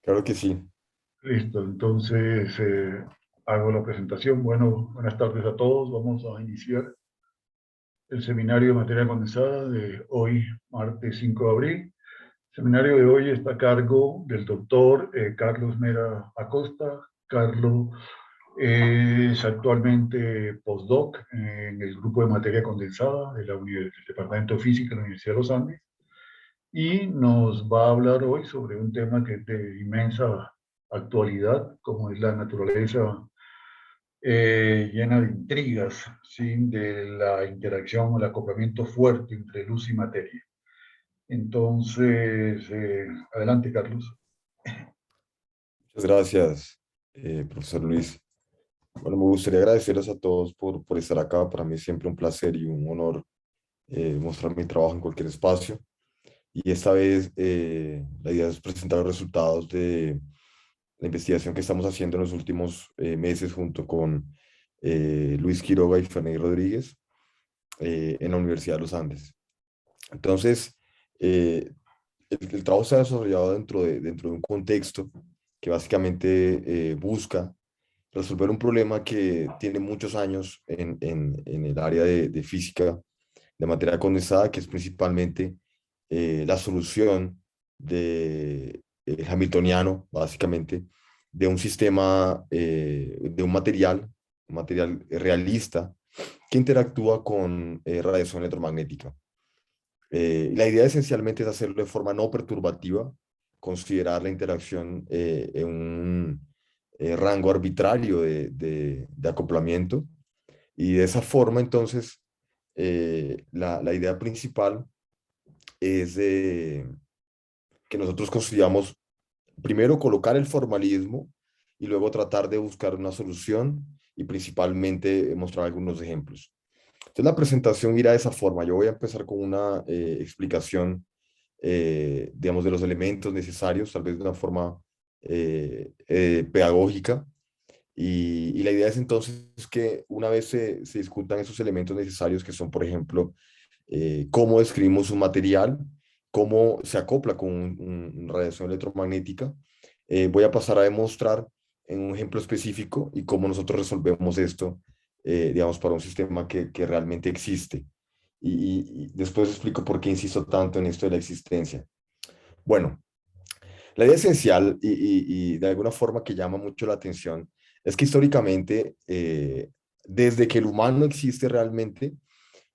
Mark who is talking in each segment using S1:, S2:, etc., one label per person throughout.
S1: Claro que sí.
S2: Listo, entonces hago la presentación. Bueno, buenas tardes a todos. Vamos a iniciar el seminario de materia condensada de hoy, martes 5 de abril. El seminario de hoy está a cargo del doctor Carlos Mera Acosta. Carlos es actualmente postdoc en el grupo de materia condensada de del Departamento de Física de la Universidad de los Andes y nos va a hablar hoy sobre un tema que es de inmensa actualidad, como es la naturaleza llena de intrigas, ¿sí? De la interacción, el acoplamiento fuerte entre luz y materia. Entonces, adelante, Carlos.
S1: Muchas gracias, profesor Luis. Bueno, me gustaría agradecerles a todos por estar acá. Para mí es siempre un placer y un honor mostrar mi trabajo en cualquier espacio. Y esta vez la idea es presentar los resultados de la investigación que estamos haciendo en los últimos meses junto con Luis Quiroga y Ferney Rodríguez en la Universidad de los Andes. Entonces, eh, el trabajo se ha desarrollado dentro de un contexto que básicamente busca resolver un problema que tiene muchos años en el área de física de materia condensada, que es principalmente la solución de hamiltoniano, básicamente, de un sistema, de un material realista que interactúa con radiación electromagnética. La idea esencialmente es hacerlo de forma no perturbativa, considerar la interacción en un rango arbitrario de acoplamiento y de esa forma entonces la idea principal es que nosotros consigamos primero colocar el formalismo y luego tratar de buscar una solución y principalmente mostrar algunos ejemplos. Entonces la presentación irá de esa forma. Yo voy a empezar con una explicación, digamos, de los elementos necesarios, tal vez de una forma pedagógica. Y la idea es entonces que una vez se discutan esos elementos necesarios que son, por ejemplo, cómo describimos un material, cómo se acopla con una radiación electromagnética, voy a pasar a demostrar en un ejemplo específico y cómo nosotros resolvemos esto, digamos, para un sistema que realmente existe. Y después explico por qué insisto tanto en esto de la existencia. Bueno, la idea esencial y de alguna forma que llama mucho la atención es que históricamente, desde que el humano existe realmente,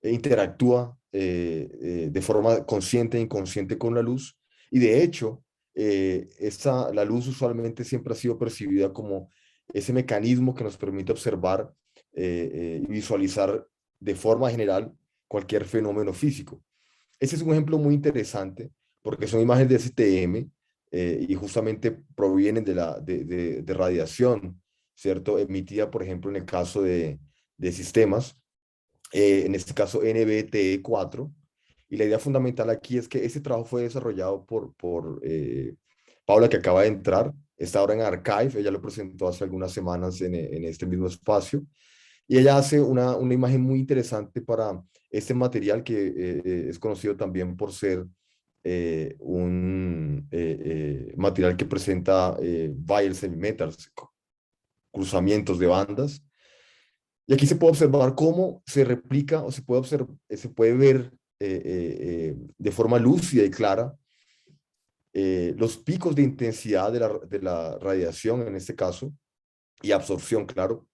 S1: interactúa de forma consciente e inconsciente con la luz y de hecho, la luz usualmente siempre ha sido percibida como ese mecanismo que nos permite observar y visualizar de forma general cualquier fenómeno físico. Ese es un ejemplo muy interesante porque son imágenes de STM y justamente provienen de radiación, ¿cierto? Emitida, por ejemplo, en el caso de sistemas, en este caso NBTE4. Y la idea fundamental aquí es que ese trabajo fue desarrollado por Paula, que acaba de entrar, está ahora en Archive, ella lo presentó hace algunas semanas en este mismo espacio, y ella hace una imagen muy interesante para este material que es conocido también por ser un material que presenta wire semimeters, cruzamientos de bandas. Y aquí se puede observar cómo se replica o se puede ver de forma lúcida y clara los picos de intensidad de la radiación en este caso y absorción, claro,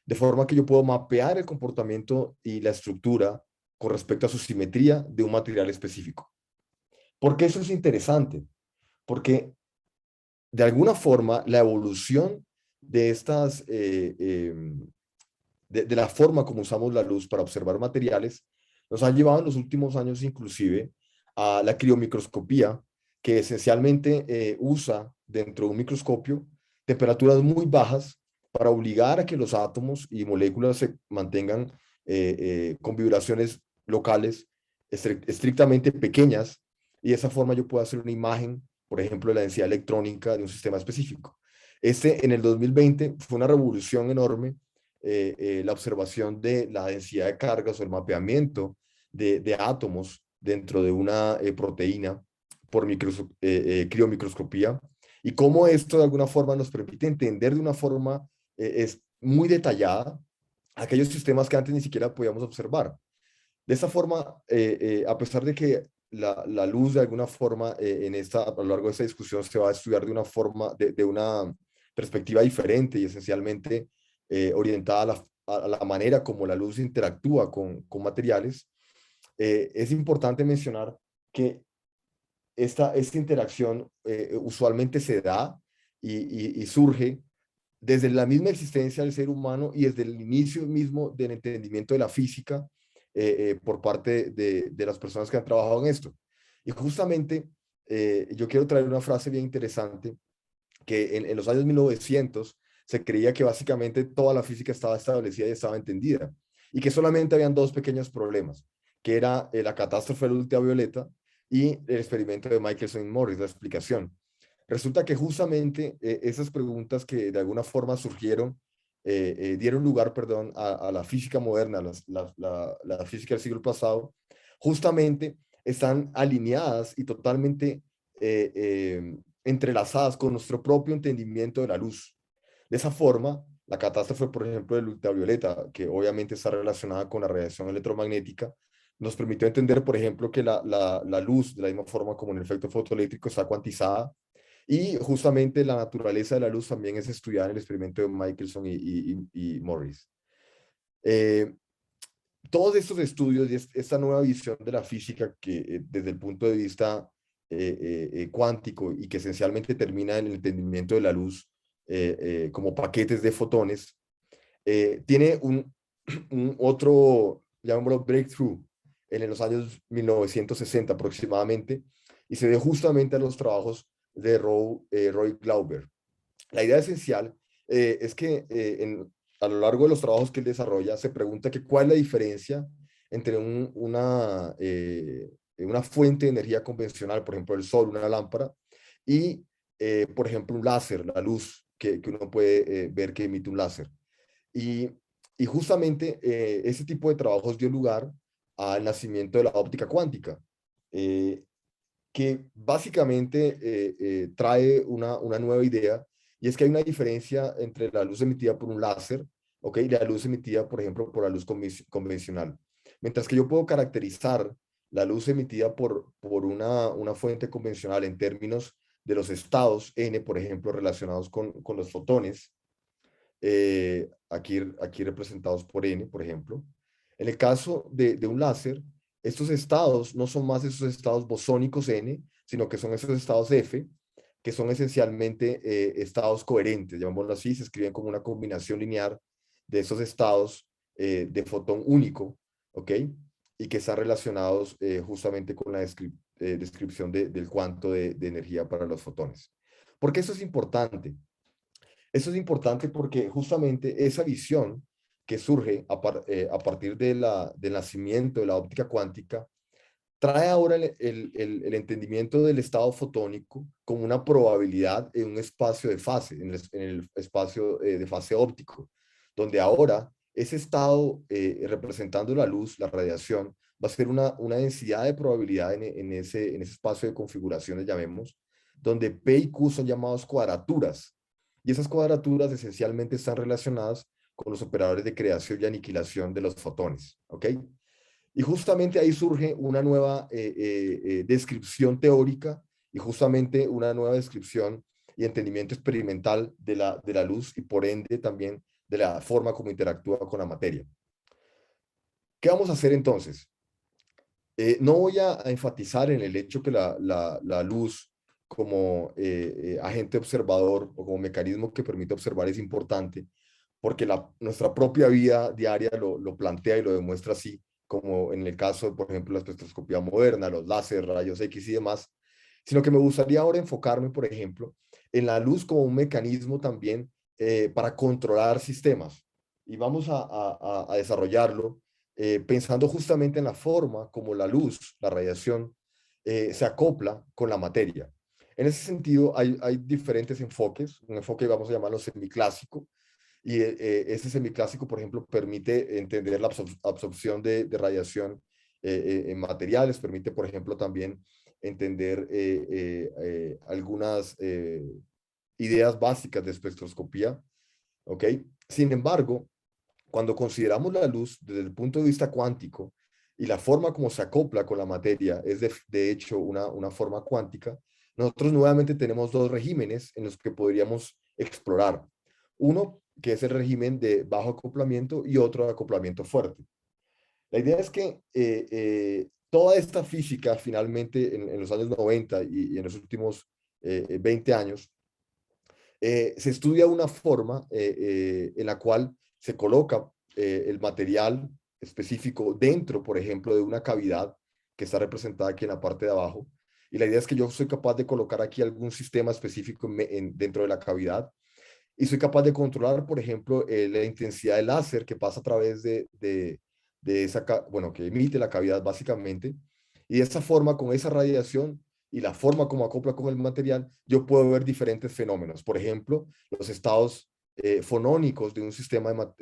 S1: de forma que yo puedo mapear el comportamiento y la estructura con respecto a su simetría de un material específico. ¿Por qué eso es interesante? Porque de alguna forma la evolución de de la forma como usamos la luz para observar materiales nos han llevado en los últimos años inclusive a la criomicroscopía, que esencialmente usa dentro de un microscopio temperaturas muy bajas para obligar a que los átomos y moléculas se mantengan con vibraciones locales estrictamente pequeñas y de esa forma yo puedo hacer una imagen, por ejemplo, de la densidad electrónica de un sistema específico. Este en el 2020 fue una revolución enorme, la observación de la densidad de cargas o el mapeamiento de átomos dentro de una proteína por criomicroscopía. y cómo esto de alguna forma nos permite entender de una forma es muy detallada aquellos sistemas que antes ni siquiera podíamos observar. De esta forma, a pesar de que la luz de alguna forma a lo largo de esta discusión se va a estudiar de una forma, de una perspectiva diferente y esencialmente orientada a la manera como la luz interactúa con materiales, es importante mencionar que esta interacción usualmente se da y surge desde la misma existencia del ser humano y desde el inicio mismo del entendimiento de la física por parte de las personas que han trabajado en esto. Y justamente yo quiero traer una frase bien interesante que en los años 1900 se creía que básicamente toda la física estaba establecida y estaba entendida y que solamente habían dos pequeños problemas, que era la catástrofe ultravioleta y el experimento de Michelson y Morris, la explicación. Resulta que justamente esas preguntas que de alguna forma surgieron, dieron lugar, perdón, a la física moderna, la física del siglo pasado, justamente están alineadas y totalmente entrelazadas con nuestro propio entendimiento de la luz. De esa forma, la catástrofe, por ejemplo, del ultravioleta, que obviamente está relacionada con la radiación electromagnética, nos permitió entender, por ejemplo, que la luz, de la misma forma como en el efecto fotoeléctrico, está cuantizada y justamente la naturaleza de la luz también es estudiada en el experimento de Michelson y Morris. Eh, todos estos estudios y esta nueva visión de la física que desde el punto de vista cuántico y que esencialmente termina en el entendimiento de la luz como paquetes de fotones, tiene un otro, llamémoslo breakthrough, en los años 1960 aproximadamente, y se ve justamente a los trabajos de Roy Glauber. La idea esencial es que a lo largo de los trabajos que él desarrolla se pregunta que cuál es la diferencia entre una fuente de energía convencional, por ejemplo el sol, una lámpara, y por ejemplo un láser, la luz que uno puede ver que emite un láser. Y, y justamente ese tipo de trabajos dio lugar al nacimiento de la óptica cuántica, eh, que básicamente trae una nueva idea, y es que hay una diferencia entre la luz emitida por un láser, ¿ok? Y la luz emitida, por ejemplo, por la luz convencional. Mientras que yo puedo caracterizar la luz emitida por una fuente convencional en términos de los estados N, por ejemplo, relacionados con los fotones, aquí representados por N, por ejemplo. En el caso de un láser, estos estados no son más esos estados bosónicos N, sino que son esos estados F, que son esencialmente estados coherentes, llamémoslo así, se escriben como una combinación lineal de esos estados de fotón único, ¿ok? Y que están relacionados justamente con la descripción del cuanto de energía para los fotones. ¿Por qué eso es importante? Eso es importante porque justamente esa visión que surge a partir del nacimiento de la óptica cuántica trae ahora el entendimiento del estado fotónico como una probabilidad en un espacio de fase, en el espacio de fase óptico, donde ahora ese estado representando la luz, la radiación, va a ser una densidad de probabilidad en ese espacio de configuraciones, llamemos, donde P y Q son llamados cuadraturas. Y esas cuadraturas esencialmente están relacionadas con los operadores de creación y aniquilación de los fotones. ¿Ok? Y justamente ahí surge una nueva descripción teórica y justamente una nueva descripción y entendimiento experimental de la luz y por ende también de la forma como interactúa con la materia. ¿Qué vamos a hacer entonces? No voy a enfatizar en el hecho que la luz como agente observador o como mecanismo que permite observar es importante, porque nuestra propia vida diaria lo plantea y lo demuestra así, como en el caso de, por ejemplo, la espectroscopía moderna, los láser, rayos X y demás, sino que me gustaría ahora enfocarme, por ejemplo, en la luz como un mecanismo también para controlar sistemas. Y vamos a desarrollarlo pensando justamente en la forma como la luz, la radiación, se acopla con la materia. En ese sentido, hay diferentes enfoques. Un enfoque, vamos a llamarlo semiclásico, y ese semiclásico, por ejemplo, permite entender la absorción de radiación en materiales, permite, por ejemplo, también entender algunas ideas básicas de espectroscopía, ¿ok? Sin embargo, cuando consideramos la luz desde el punto de vista cuántico y la forma como se acopla con la materia es de hecho una forma cuántica, nosotros nuevamente tenemos dos regímenes en los que podríamos explorar. Uno, que es el régimen de bajo acoplamiento, y otro de acoplamiento fuerte. La idea es que toda esta física finalmente en los años 90 y en los últimos 20 años, se estudia una forma en la cual se coloca el material específico dentro, por ejemplo, de una cavidad que está representada aquí en la parte de abajo. Y la idea es que yo soy capaz de colocar aquí algún sistema específico dentro de la cavidad y soy capaz de controlar, por ejemplo, la intensidad del láser que pasa a través de esa, bueno, que emite la cavidad básicamente. Y de esa forma, con esa radiación y la forma como acopla con el material, yo puedo ver diferentes fenómenos. Por ejemplo, los estados fonónicos de un sistema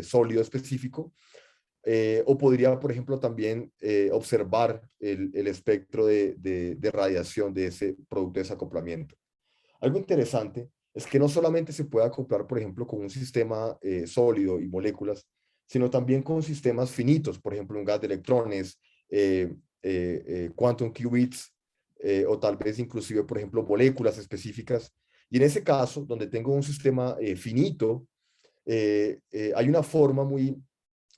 S1: sólido específico, o podría, por ejemplo, también observar el espectro de radiación de ese producto de desacoplamiento. Algo interesante es que no solamente se puede acoplar, por ejemplo, con un sistema sólido y moléculas, sino también con sistemas finitos, por ejemplo, un gas de electrones, quantum qubits, o tal vez inclusive, por ejemplo, moléculas específicas. Y en ese caso, donde tengo un sistema finito, hay una forma muy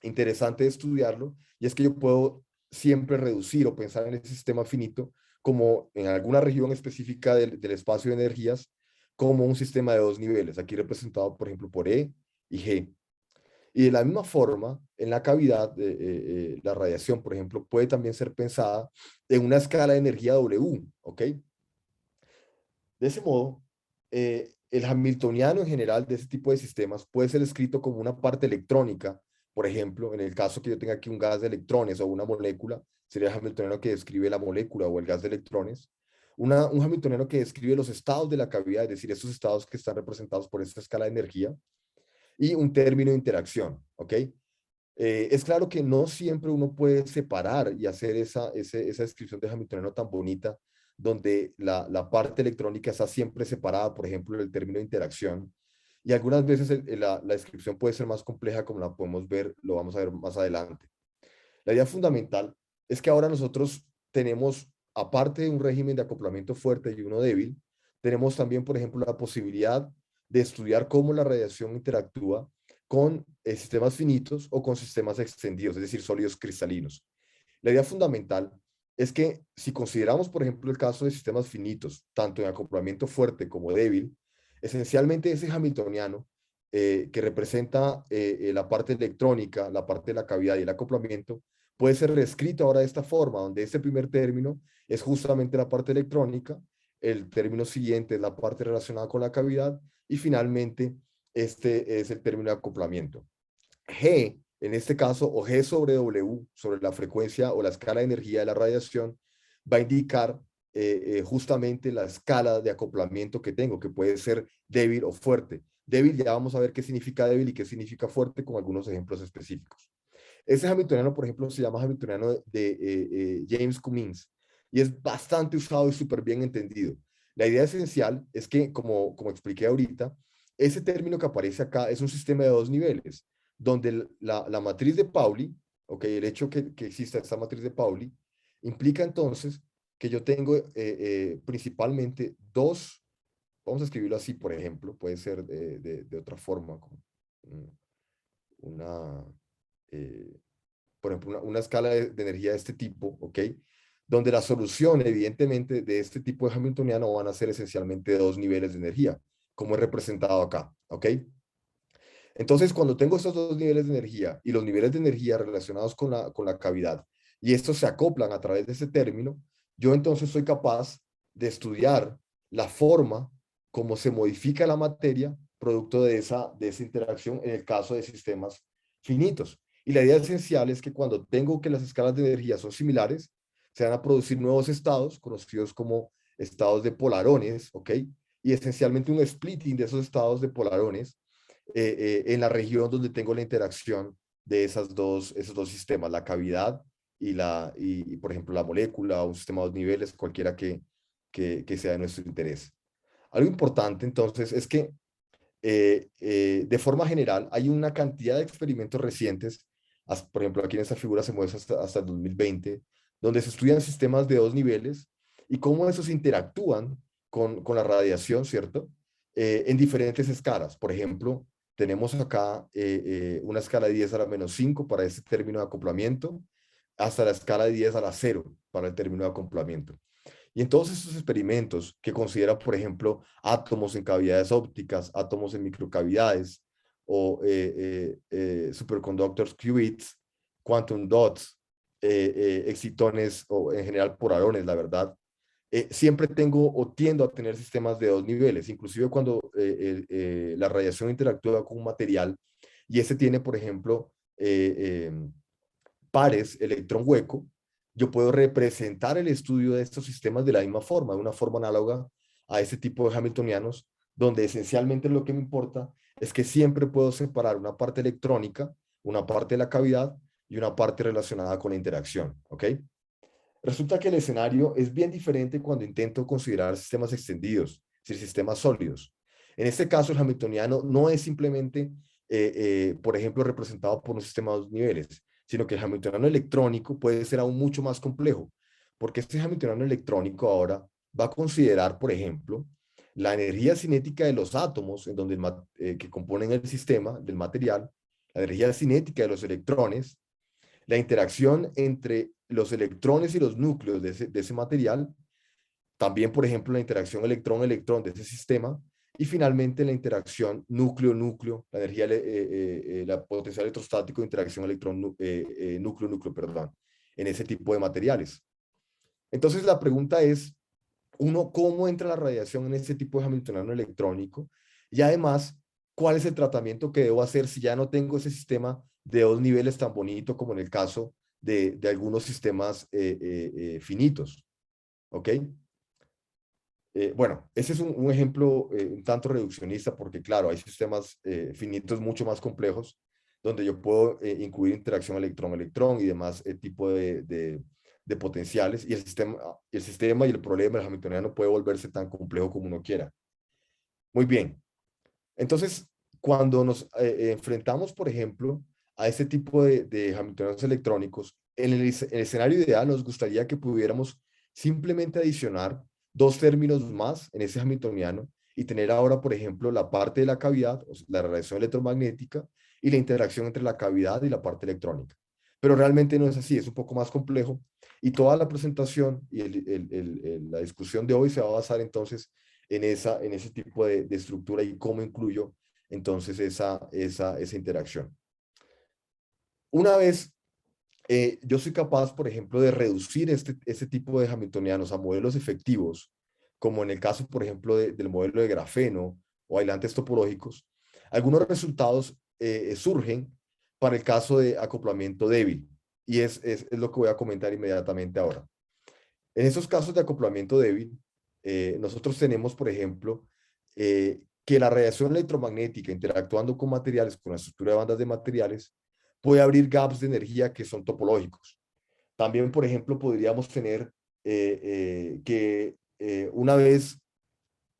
S1: interesante de estudiarlo, y es que yo puedo siempre reducir o pensar en el sistema finito como en alguna región específica del espacio de energías, como un sistema de dos niveles, aquí representado, por ejemplo, por E y G. Y de la misma forma, en la cavidad, la radiación, por ejemplo, puede también ser pensada en una escala de energía W, ¿ok? De ese modo, el hamiltoniano en general de ese tipo de sistemas puede ser escrito como una parte electrónica. Por ejemplo, en el caso que yo tenga aquí un gas de electrones o una molécula, sería el hamiltoniano que describe la molécula o el gas de electrones. Un hamiltoniano que describe los estados de la cavidad, es decir, esos estados que están representados por esta escala de energía, y un término de interacción, ¿ok? Es claro que no siempre uno puede separar y hacer esa descripción de hamiltoniano tan bonita, donde la parte electrónica está siempre separada, por ejemplo, del término de interacción. Y algunas veces la descripción puede ser más compleja, como la podemos ver, lo vamos a ver más adelante. La idea fundamental es que ahora nosotros tenemos, aparte de un régimen de acoplamiento fuerte y uno débil, tenemos también, por ejemplo, la posibilidad de estudiar cómo la radiación interactúa con sistemas finitos o con sistemas extendidos, es decir, sólidos cristalinos. La idea fundamental es que si consideramos, por ejemplo, el caso de sistemas finitos, tanto en acoplamiento fuerte como débil, esencialmente ese hamiltoniano que representa la parte electrónica, la parte de la cavidad y el acoplamiento, puede ser reescrito ahora de esta forma, donde este primer término es justamente la parte electrónica, el término siguiente es la parte relacionada con la cavidad, y finalmente este es el término de acoplamiento. G, en este caso, o G sobre W, sobre la frecuencia o la escala de energía de la radiación, va a indicar justamente la escala de acoplamiento que tengo, que puede ser débil o fuerte. Débil, ya vamos a ver qué significa débil y qué significa fuerte con algunos ejemplos específicos. Ese hamiltoniano, por ejemplo, se llama hamiltoniano de James Cummings y es bastante usado y súper bien entendido. La idea esencial es que, como expliqué ahorita, ese término que aparece acá es un sistema de dos niveles, donde la matriz de Pauli, ok, el hecho que exista esta matriz de Pauli, implica entonces que yo tengo principalmente dos, vamos a escribirlo así, por ejemplo, puede ser de otra forma, como una, eh, por ejemplo, una escala de energía de este tipo, ¿ok? Donde la solución, evidentemente, de este tipo de hamiltoniano van a ser esencialmente dos niveles de energía, como es representado acá, ¿ok? Entonces, cuando tengo estos dos niveles de energía y los niveles de energía relacionados con la cavidad, y estos se acoplan a través de ese término, yo entonces soy capaz de estudiar la forma como se modifica la materia producto de esa interacción en el caso de sistemas finitos. Y la idea esencial es que cuando tengo que las escalas de energía son similares, se van a producir nuevos estados conocidos como estados de polarones, ¿ok? Y esencialmente un splitting de esos estados de polarones en la región donde tengo la interacción de esos dos sistemas, la cavidad por ejemplo, la molécula o un sistema de dos niveles, cualquiera que sea de nuestro interés. Algo importante entonces es que de forma general hay una cantidad de experimentos recientes, por ejemplo aquí en esta figura se muestra hasta el 2020, donde se estudian sistemas de dos niveles y cómo esos interactúan con la radiación, ¿cierto? En diferentes escalas. Por ejemplo, tenemos acá una escala de 10 a la menos 5 para este término de acoplamiento, hasta la escala de 10 a la 0 para el término de acoplamiento. Y en todos estos experimentos que considera, por ejemplo, átomos en cavidades ópticas, átomos en microcavidades o superconductors qubits, quantum dots, excitones o en general polarones, la verdad, siempre tengo o tiendo a tener sistemas de dos niveles, inclusive cuando la radiación interactúa con un material y ese tiene, por ejemplo, pares electrón hueco, yo puedo representar el estudio de estos sistemas de la misma forma, de una forma análoga a este tipo de hamiltonianos, donde esencialmente lo que me importa es que siempre puedo separar una parte electrónica, una parte de la cavidad y una parte relacionada con la interacción, ¿ok? Resulta que el escenario es bien diferente cuando intento considerar sistemas extendidos, es decir, sistemas sólidos. En este caso, el hamiltoniano no es simplemente, por ejemplo, representado por un sistema de dos niveles, sino que el hamiltoniano electrónico puede ser aún mucho más complejo, porque este hamiltoniano electrónico ahora va a considerar, por ejemplo, la energía cinética de los átomos en donde que componen el sistema del material, la energía cinética de los electrones, la interacción entre los electrones y los núcleos de ese material, también, por ejemplo, la interacción electrón-electrón de ese sistema, y finalmente la interacción núcleo-núcleo, la energía, la potencial electrostático de interacción electrón-núcleo-núcleo, perdón, en ese tipo de materiales. Entonces la pregunta es, uno, ¿cómo entra la radiación en este tipo de hamiltoniano electrónico? Y además, ¿cuál es el tratamiento que debo hacer si ya no tengo ese sistema de dos niveles tan bonito como en el caso de algunos sistemas finitos? ¿Ok? Bueno, ese es un ejemplo un tanto reduccionista porque, claro, hay sistemas finitos mucho más complejos donde yo puedo incluir interacción electrón-electrón y demás tipo de potenciales y el sistema y el problema del hamiltoniano puede volverse tan complejo como uno quiera. Muy bien. Entonces, cuando nos enfrentamos, por ejemplo, a este tipo de hamiltonianos electrónicos, en el escenario ideal nos gustaría que pudiéramos simplemente adicionar dos términos más en ese hamiltoniano y tener ahora, por ejemplo, la parte de la cavidad, o sea, la radiación electromagnética y la interacción entre la cavidad y la parte electrónica. Pero realmente no es así, es un poco más complejo y toda la presentación y la discusión de hoy se va a basar entonces en ese tipo de estructura y cómo incluyo entonces esa interacción. Una vez yo soy capaz, por ejemplo, de reducir este tipo de hamiltonianos a modelos efectivos, como en el caso, por ejemplo, del modelo de grafeno o aislantes topológicos, algunos resultados surgen para el caso de acoplamiento débil. Y es lo que voy a comentar inmediatamente ahora. En esos casos de acoplamiento débil, nosotros tenemos, por ejemplo, que la radiación electromagnética interactuando con materiales, con la estructura de bandas de materiales, puede abrir gaps de energía que son topológicos. También, por ejemplo, podríamos tener que una vez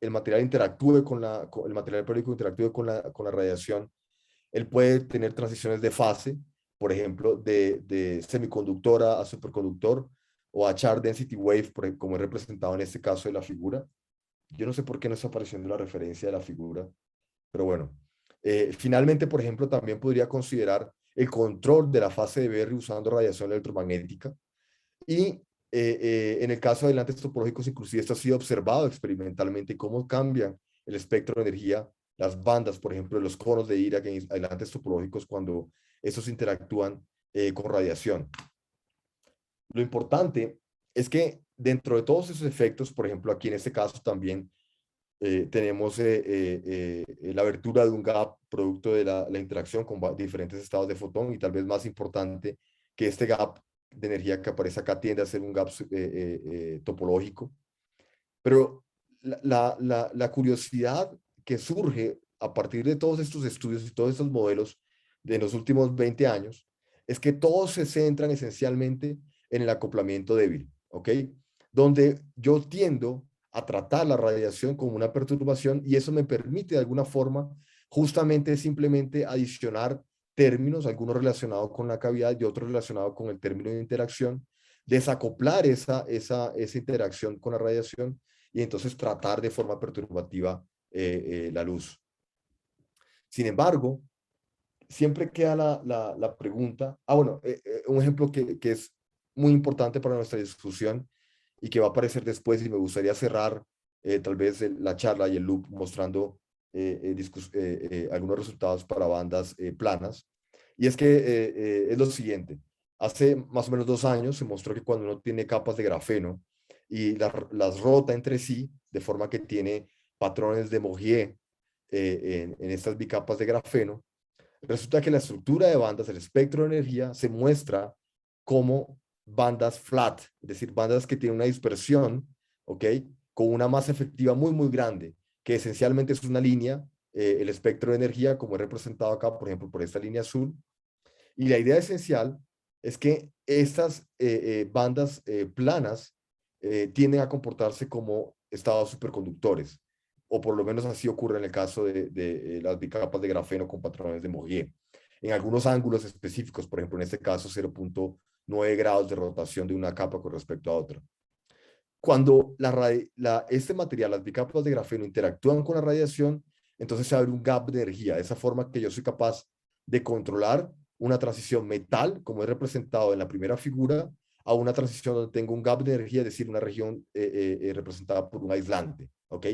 S1: el material interactúe el material periódico interactúe con la radiación, él puede tener transiciones de fase, por ejemplo, de semiconductora a superconductor o a charge density wave, como es representado en este caso de la figura. Yo no sé por qué no está apareciendo la referencia de la figura, pero bueno. Finalmente, por ejemplo, también podría considerar el control de la fase de Berry usando radiación electromagnética. Y en el caso de aislantes topológicos, inclusive esto ha sido observado experimentalmente, cómo cambian el espectro de energía, las bandas, por ejemplo, de los conos de Dirac en aislantes topológicos cuando estos interactúan con radiación. Lo importante es que dentro de todos esos efectos, por ejemplo, aquí en este caso también tenemos la abertura de un gap producto de la interacción con diferentes estados de fotón y tal vez más importante que este gap de energía que aparece acá tiende a ser un gap topológico. Pero la curiosidad que surge a partir de todos estos estudios y todos estos modelos de los últimos 20 años es que todos se centran esencialmente en el acoplamiento débil, ¿ok? Donde yo tiendo a tratar la radiación como una perturbación y eso me permite de alguna forma justamente simplemente adicionar términos, algunos relacionados con la cavidad y otros relacionados con el término de interacción, desacoplar esa interacción con la radiación y entonces tratar de forma perturbativa la luz. Sin embargo, siempre queda la pregunta, bueno, un ejemplo que es muy importante para nuestra discusión y que va a aparecer después y me gustaría cerrar tal vez la charla y el loop mostrando algunos resultados para bandas planas. Y es que es lo siguiente, hace más o menos 2 años se mostró que cuando uno tiene capas de grafeno y las rota entre sí, de forma que tiene patrones de Mogier en estas bicapas de grafeno, resulta que la estructura de bandas, el espectro de energía, se muestra como bandas flat, es decir, bandas que tienen una dispersión, ¿ok? Con una masa efectiva muy, muy grande, que esencialmente es una línea, el espectro de energía, como es representado acá, por ejemplo, por esta línea azul. Y la idea esencial es que estas bandas planas tienden a comportarse como estados superconductores, o por lo menos así ocurre en el caso de las bicapas de grafeno con patrones de Mogier. En algunos ángulos específicos, por ejemplo, en este caso 0.9 grados de rotación de una capa con respecto a otra. Cuando este material, las bicapas de grafeno, interactúan con la radiación, entonces se abre un gap de energía, de esa forma que yo soy capaz de controlar una transición metal, como es representado en la primera figura, a una transición donde tengo un gap de energía, es decir, una región representada por un aislante, ¿ok?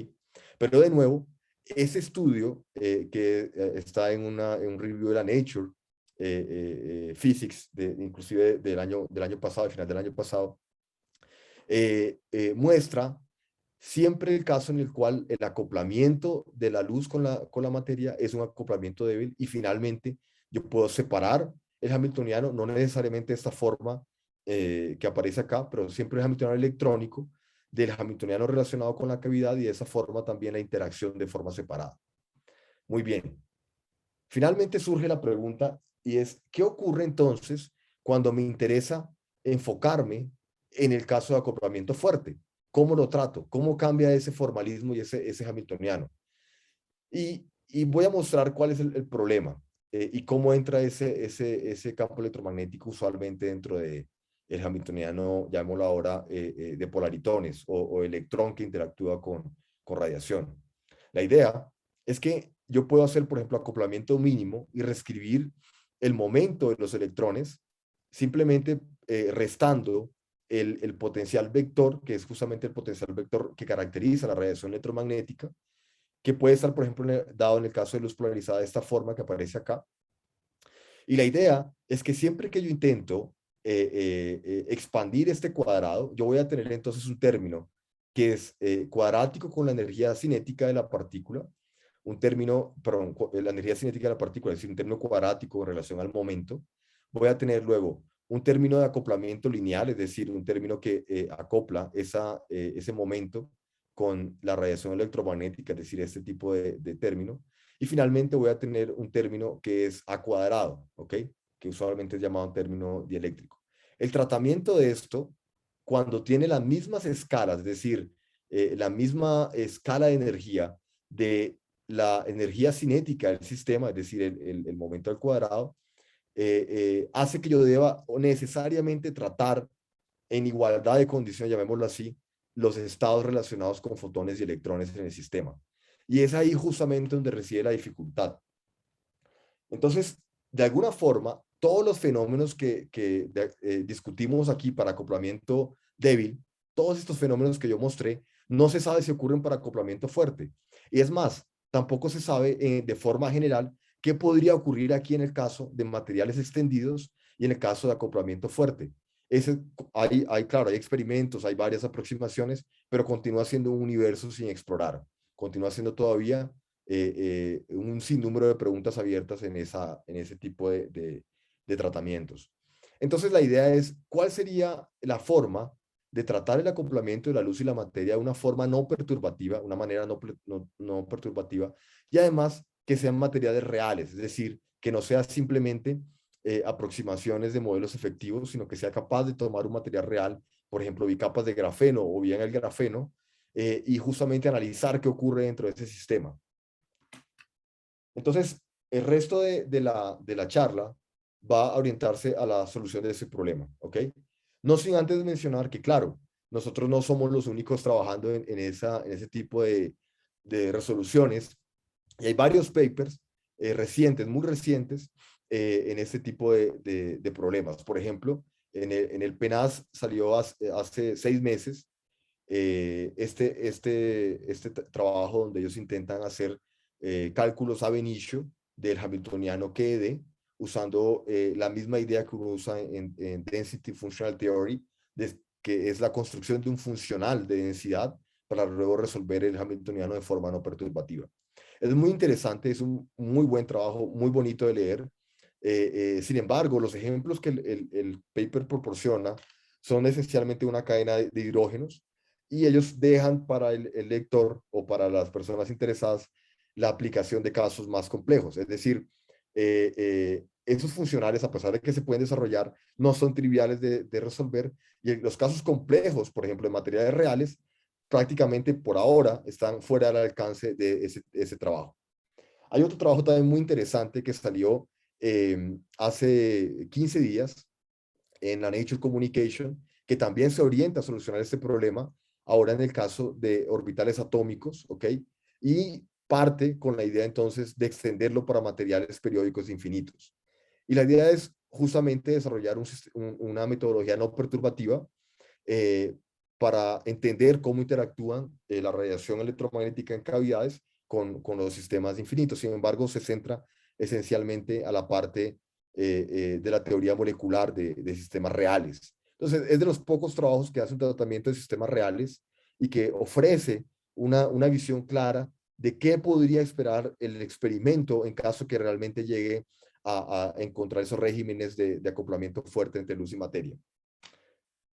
S1: Pero de nuevo, ese estudio que está en un review de la Nature Physics, inclusive del año pasado, al final del año pasado, muestra siempre el caso en el cual el acoplamiento de la luz con la materia es un acoplamiento débil y finalmente yo puedo separar el hamiltoniano, no necesariamente de esta forma que aparece acá, pero siempre el hamiltoniano electrónico del hamiltoniano relacionado con la cavidad y de esa forma también la interacción de forma separada. Muy bien. Finalmente surge la pregunta y es, ¿qué ocurre entonces cuando me interesa enfocarme en el caso de acoplamiento fuerte? ¿Cómo lo trato? ¿Cómo cambia ese formalismo y ese hamiltoniano? Y voy a mostrar cuál es el problema y cómo entra ese campo electromagnético usualmente dentro de el hamiltoniano, llamémoslo ahora, de polaritones o electrón que interactúa con radiación. La idea es que yo puedo hacer, por ejemplo, acoplamiento mínimo y reescribir el momento de los electrones simplemente restando el potencial vector, que es justamente el potencial vector que caracteriza la radiación electromagnética, que puede estar, por ejemplo, dado en el caso de luz polarizada de esta forma que aparece acá. Y la idea es que siempre que yo intento expandir este cuadrado, yo voy a tener entonces un término que es cuadrático con la energía cinética de la partícula, un término, perdón, la energía cinética de la partícula, es decir, un término cuadrático en relación al momento. Voy a tener luego un término de acoplamiento lineal, es decir, un término que acopla ese momento con la radiación electromagnética, es decir, este tipo de término. Y finalmente voy a tener un término que es A cuadrado, ¿ok? Que usualmente es llamado término dieléctrico. El tratamiento de esto, cuando tiene las mismas escalas, es decir, la misma escala de energía de la energía cinética del sistema, es decir, el momento al cuadrado, hace que yo deba necesariamente tratar en igualdad de condiciones, llamémoslo así, los estados relacionados con fotones y electrones en el sistema. Y es ahí justamente donde reside la dificultad. Entonces, de alguna forma, todos los fenómenos que discutimos aquí para acoplamiento débil, todos estos fenómenos que yo mostré, no se sabe si ocurren para acoplamiento fuerte. Y es más, tampoco se sabe de forma general qué podría ocurrir aquí en el caso de materiales extendidos y en el caso de acoplamiento fuerte. Claro, hay experimentos, hay varias aproximaciones, pero continúa siendo un universo sin explorar. Continúa siendo todavía un sinnúmero de preguntas abiertas en ese tipo de tratamientos. Entonces, la idea es, ¿cuál sería la forma de tratar el acoplamiento de la luz y la materia de una forma no perturbativa, una manera no perturbativa, y además que sean materiales reales, es decir, que no sea simplemente aproximaciones de modelos efectivos, sino que sea capaz de tomar un material real, por ejemplo, bicapas de grafeno o bien el grafeno, y justamente analizar qué ocurre dentro de ese sistema. Entonces, el resto de la charla va a orientarse a la solución de ese problema, ¿ok? No sin antes mencionar que, claro, nosotros no somos los únicos trabajando en ese tipo de resoluciones, y hay varios papers recientes, muy recientes, en este tipo de problemas. Por ejemplo, en el PNAS salió hace 6 meses este trabajo donde ellos intentan hacer cálculos ab initio del hamiltoniano QED, usando la misma idea que uno usa en Density Functional Theory, que es la construcción de un funcional de densidad para luego resolver el hamiltoniano de forma no perturbativa. Es muy interesante, es un muy buen trabajo, muy bonito de leer. Sin embargo, los ejemplos que el paper proporciona son esencialmente una cadena de hidrógenos, y ellos dejan para el lector o para las personas interesadas la aplicación de casos más complejos. Es decir, esos funcionales, a pesar de que se pueden desarrollar, no son triviales de resolver, y los casos complejos, por ejemplo, en materiales reales, prácticamente por ahora están fuera del alcance de ese trabajo. Hay otro trabajo también muy interesante que salió hace 15 días en la Nature Communication, que también se orienta a solucionar este problema, ahora en el caso de orbitales atómicos, ¿ok? Y parte con la idea entonces de extenderlo para materiales periódicos infinitos. Y la idea es justamente desarrollar una metodología no perturbativa eh, para entender cómo interactúan la radiación electromagnética en cavidades con los sistemas infinitos. Sin embargo, se centra esencialmente a la parte de la teoría molecular de sistemas reales. Entonces, es de los pocos trabajos que hace un tratamiento de sistemas reales y que ofrece una visión clara de qué podría esperar el experimento en caso que realmente llegue a encontrar esos regímenes de acoplamiento fuerte entre luz y materia.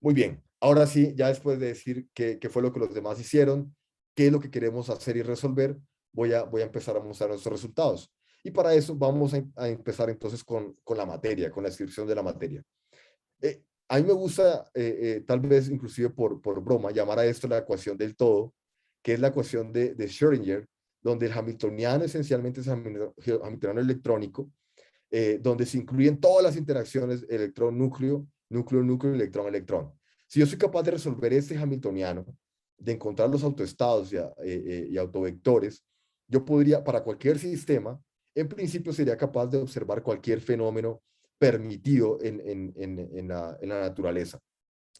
S1: Muy bien, ahora sí, ya después de decir qué fue lo que los demás hicieron, qué es lo que queremos hacer y resolver, voy a empezar a mostrar nuestros resultados. Y para eso vamos a empezar entonces con la materia, con la descripción de la materia. A mí me gusta, tal vez inclusive por broma, llamar a esto la ecuación del todo, que es la ecuación de Schrödinger, donde el hamiltoniano esencialmente es el hamiltoniano electrónico, donde se incluyen todas las interacciones electrón-núcleo, núcleo-núcleo, electrón-electrón. Si yo soy capaz de resolver este hamiltoniano, de encontrar los autoestados y autovectores, yo podría, para cualquier sistema, en principio sería capaz de observar cualquier fenómeno permitido en la naturaleza.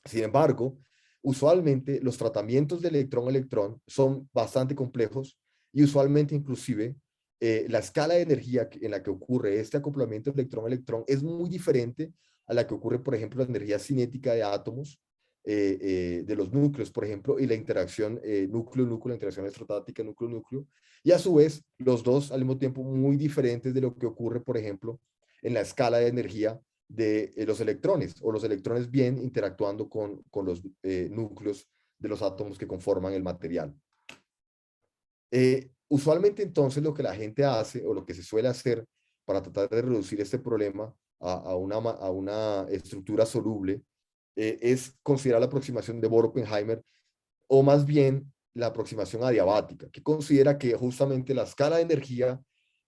S1: Sin embargo, usualmente los tratamientos de electrón-electrón son bastante complejos, y usualmente inclusive la escala de energía en la que ocurre este acoplamiento electrón-electrón es muy diferente a la que ocurre, por ejemplo, la energía cinética de átomos, de los núcleos, por ejemplo, y la interacción núcleo-núcleo, la interacción electrostática núcleo-núcleo, y a su vez los dos al mismo tiempo muy diferentes de lo que ocurre, por ejemplo, en la escala de energía de los electrones, o los electrones bien interactuando con los núcleos de los átomos que conforman el material. Usualmente entonces lo que la gente hace, o lo que se suele hacer para tratar de reducir este problema a una estructura soluble, es considerar la aproximación de Bohr-Oppenheimer, o más bien la aproximación adiabática, que considera que justamente la escala de energía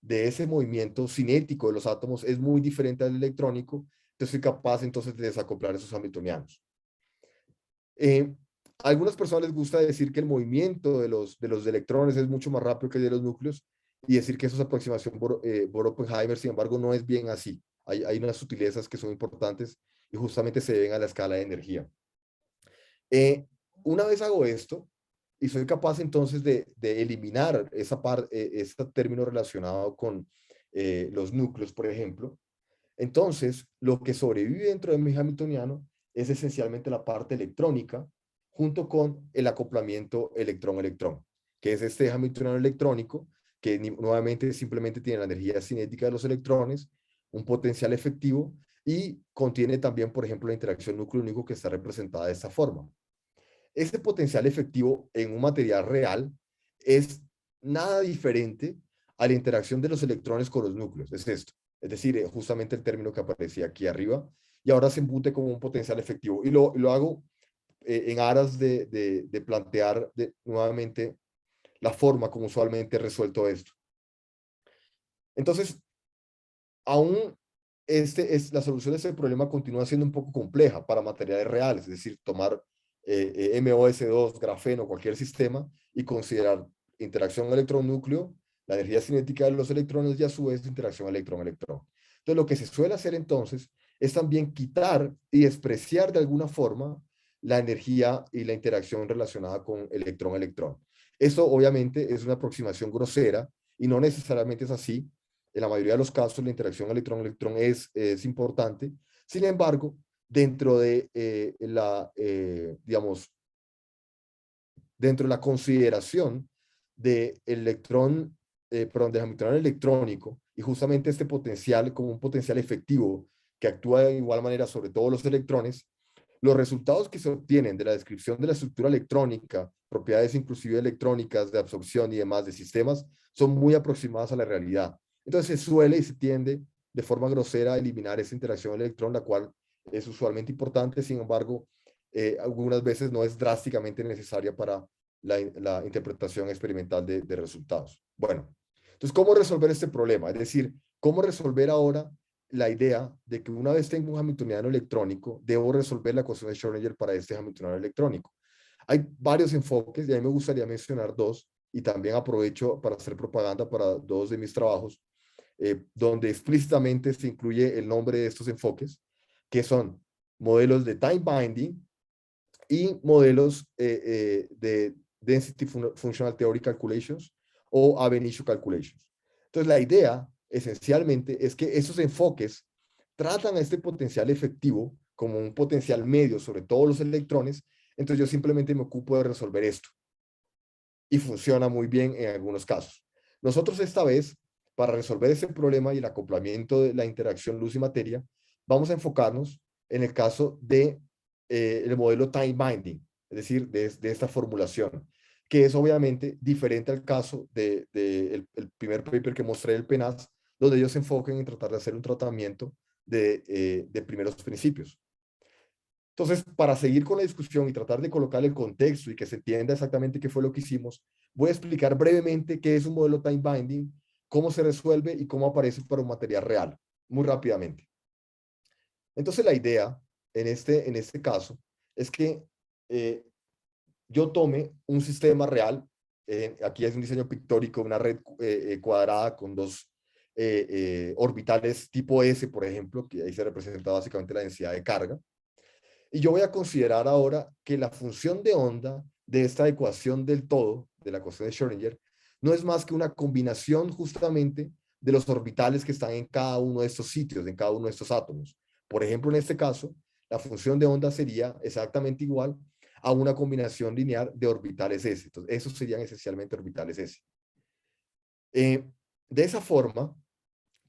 S1: de ese movimiento cinético de los átomos es muy diferente al electrónico, entonces soy capaz entonces de desacoplar esos hamiltonianos. Eh, a algunas personas les gusta decir que el movimiento de los electrones es mucho más rápido que el de los núcleos, y decir que eso es aproximación Bohr-Oppenheimer. Sin embargo, no es bien así. Hay unas sutilezas que son importantes y justamente se deben a la escala de energía. Eh, una vez hago esto y soy capaz entonces de eliminar ese término relacionado con los núcleos, por ejemplo, entonces lo que sobrevive dentro de mi hamiltoniano es esencialmente la parte electrónica, junto con el acoplamiento electrón-electrón, que es este hamiltoniano electrónico, que nuevamente simplemente tiene la energía cinética de los electrones, un potencial efectivo, y contiene también, por ejemplo, la interacción núcleo-núcleo, que está representada de esta forma. Este potencial efectivo en un material real es nada diferente a la interacción de los electrones con los núcleos. Es esto. Es decir, justamente el término que aparecía aquí arriba, y ahora se embute como un potencial efectivo. Y lo hago en aras de plantear nuevamente la forma como usualmente he resuelto esto. Entonces, aún la solución de este problema continúa siendo un poco compleja para materiales reales, es decir, tomar MOS2, grafeno, cualquier sistema y considerar interacción electrón-núcleo, la energía cinética de los electrones y a su vez interacción electrón-electrón. Entonces, lo que se suele hacer entonces es también quitar y despreciar de alguna forma la energía y la interacción relacionada con electrón-electrón. Esto obviamente es una aproximación grosera y no necesariamente es así. En la mayoría de los casos la interacción electrón-electrón es importante. Sin embargo, dentro de digamos, dentro de la consideración del electrón, perdón, del Hamiltoniano electrónico y justamente este potencial como un potencial efectivo que actúa de igual manera sobre todos los electrones, los resultados que se obtienen de la descripción de la estructura electrónica, propiedades inclusive electrónicas de absorción y demás de sistemas, son muy aproximadas a la realidad. Entonces se suele y se tiende de forma grosera a eliminar esa interacción electrón, la cual es usualmente importante, sin embargo, algunas veces no es drásticamente necesaria para la interpretación experimental de resultados. Bueno, entonces, ¿cómo resolver este problema? Es decir, ¿cómo resolver ahora la idea de que una vez tengo un Hamiltoniano electrónico, debo resolver la ecuación de Schrödinger para este Hamiltoniano electrónico? Hay varios enfoques y a mí me gustaría mencionar dos y también aprovecho para hacer propaganda para dos de mis trabajos, donde explícitamente se incluye el nombre de estos enfoques, que son modelos de time binding y modelos de Density Functional Theory Calculations o Ab initio Calculations. Entonces, la idea esencialmente es que esos enfoques tratan a este potencial efectivo como un potencial medio sobre todos los electrones, entonces yo simplemente me ocupo de resolver esto. Y funciona muy bien en algunos casos. Nosotros esta vez, para resolver este problema y el acoplamiento de la interacción luz y materia, vamos a enfocarnos en el caso de el modelo time binding, es decir, de esta formulación, que es obviamente diferente al caso el primer paper que mostré del PENAS, donde ellos se enfocan en tratar de hacer un tratamiento de primeros principios. Entonces, para seguir con la discusión y tratar de colocar el contexto y que se entienda exactamente qué fue lo que hicimos, voy a explicar brevemente qué es un modelo time binding, cómo se resuelve y cómo aparece para un material real, muy rápidamente. Entonces, la idea en este caso es que yo tome un sistema real, aquí es un diseño pictórico, una red cuadrada con dos orbitales tipo S, por ejemplo, que ahí se representa básicamente la densidad de carga. Y yo voy a considerar ahora que la función de onda de esta ecuación del todo, de la ecuación de Schrödinger, no es más que una combinación justamente de los orbitales que están en cada uno de estos sitios, en cada uno de estos átomos. Por ejemplo, en este caso, la función de onda sería exactamente igual a una combinación lineal de orbitales S. Entonces, esos serían esencialmente orbitales S. De esa forma,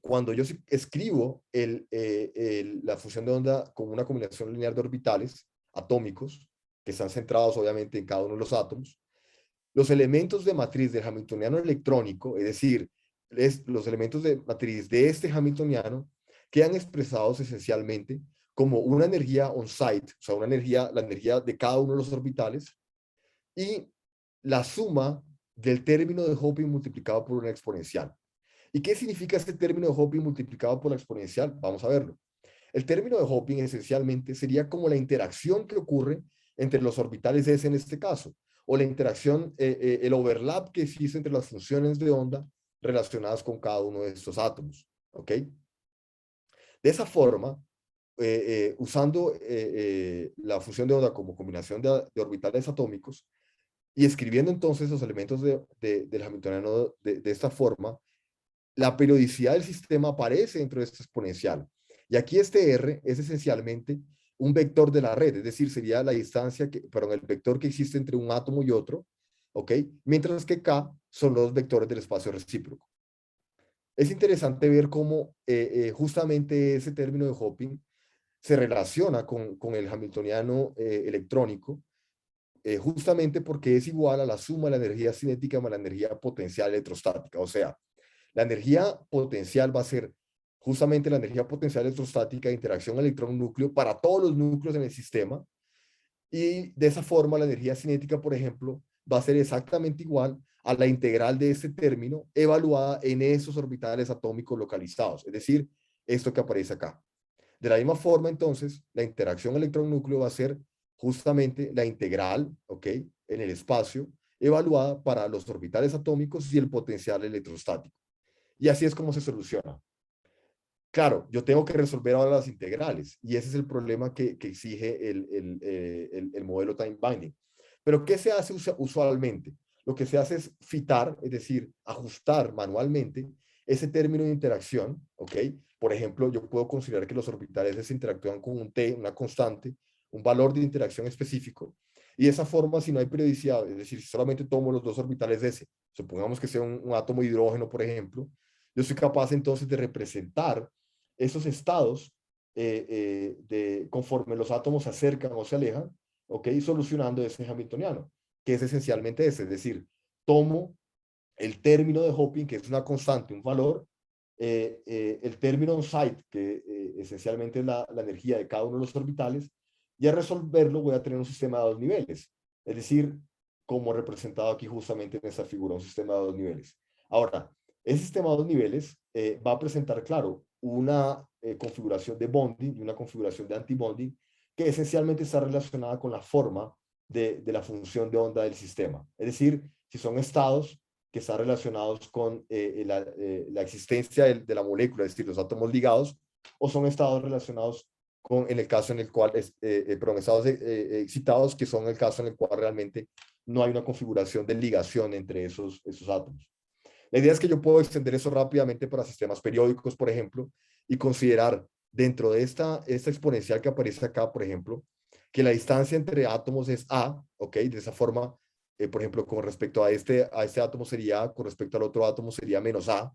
S1: cuando yo escribo la función de onda como una combinación lineal de orbitales atómicos, que están centrados obviamente en cada uno de los átomos, los elementos de matriz del Hamiltoniano electrónico, es decir, los elementos de matriz de este Hamiltoniano, quedan expresados esencialmente como una energía on-site, o sea, la energía de cada uno de los orbitales, y la suma del término de Hoping multiplicado por una exponencial. ¿Y qué significa este término de Hoping multiplicado por la exponencial? Vamos a verlo. El término de Hoping esencialmente sería como la interacción que ocurre entre los orbitales S en este caso, o la interacción, el overlap que existe entre las funciones de onda relacionadas con cada uno de estos átomos. ¿Ok? De esa forma, usando la función de onda como combinación de orbitales atómicos y escribiendo entonces los elementos del Hamiltoniano de esta forma, la periodicidad del sistema aparece dentro de esta exponencial. Y aquí este R es esencialmente un vector de la red, es decir, sería la distancia, el vector que existe entre un átomo y otro, ¿ok? Mientras que K son los vectores del espacio recíproco. Es interesante ver cómo justamente ese término de Hoping se relaciona con el Hamiltoniano electrónico, justamente porque es igual a la suma de la energía cinética más la energía potencial electrostática. O sea, la energía potencial va a ser justamente la energía potencial electrostática de interacción electrón-núcleo para todos los núcleos en el sistema Y de esa forma la energía cinética, por ejemplo, va a ser exactamente igual a la integral de este término evaluada en esos orbitales atómicos localizados, es decir, esto que aparece acá. De la misma forma, entonces, la interacción electrón-núcleo va a ser justamente la integral, ¿ok? En el espacio, evaluada para los orbitales atómicos y el potencial electrostático. Y así es como se soluciona. Claro, yo tengo que resolver ahora las integrales y ese es el problema que exige el modelo time binding. Pero ¿qué se hace usualmente? Lo que se hace es fitar, es decir, ajustar manualmente ese término de interacción, ¿ok? Por ejemplo, yo puedo considerar que los orbitales se interactúan con un T, una constante, un valor de interacción específico, y de esa forma, si no hay periodicidad, es decir, si solamente tomo los dos orbitales S, supongamos que sea un átomo de hidrógeno, por ejemplo, yo soy capaz entonces de representar esos estados conforme los átomos se acercan o se alejan, ¿ok? Solucionando ese hamiltoniano, que es esencialmente ese, es decir, tomo el término de Hoping, que es una constante, un valor, el término on-site, que esencialmente es la energía de cada uno de los orbitales, y al resolverlo voy a tener un sistema de dos niveles, es decir, como representado aquí justamente en esta figura, un sistema de dos niveles. Ahora, ese sistema de dos niveles va a presentar, claro, una configuración de bonding y una configuración de antibonding que esencialmente está relacionada con la forma de la función de onda del sistema. Es decir, si son estados que están relacionados con la existencia de la molécula, es decir, los átomos ligados, o son estados relacionados con, en el caso en el cual, perdón, estados excitados, que son el caso en el cual realmente no hay una configuración de ligación entre esos átomos. La idea es que yo puedo extender eso rápidamente para sistemas periódicos, por ejemplo, y considerar dentro de esta exponencial que aparece acá, por ejemplo, que la distancia entre átomos es A, ¿ok? De esa forma, por ejemplo, con respecto a este átomo sería A, con respecto al otro átomo sería menos A.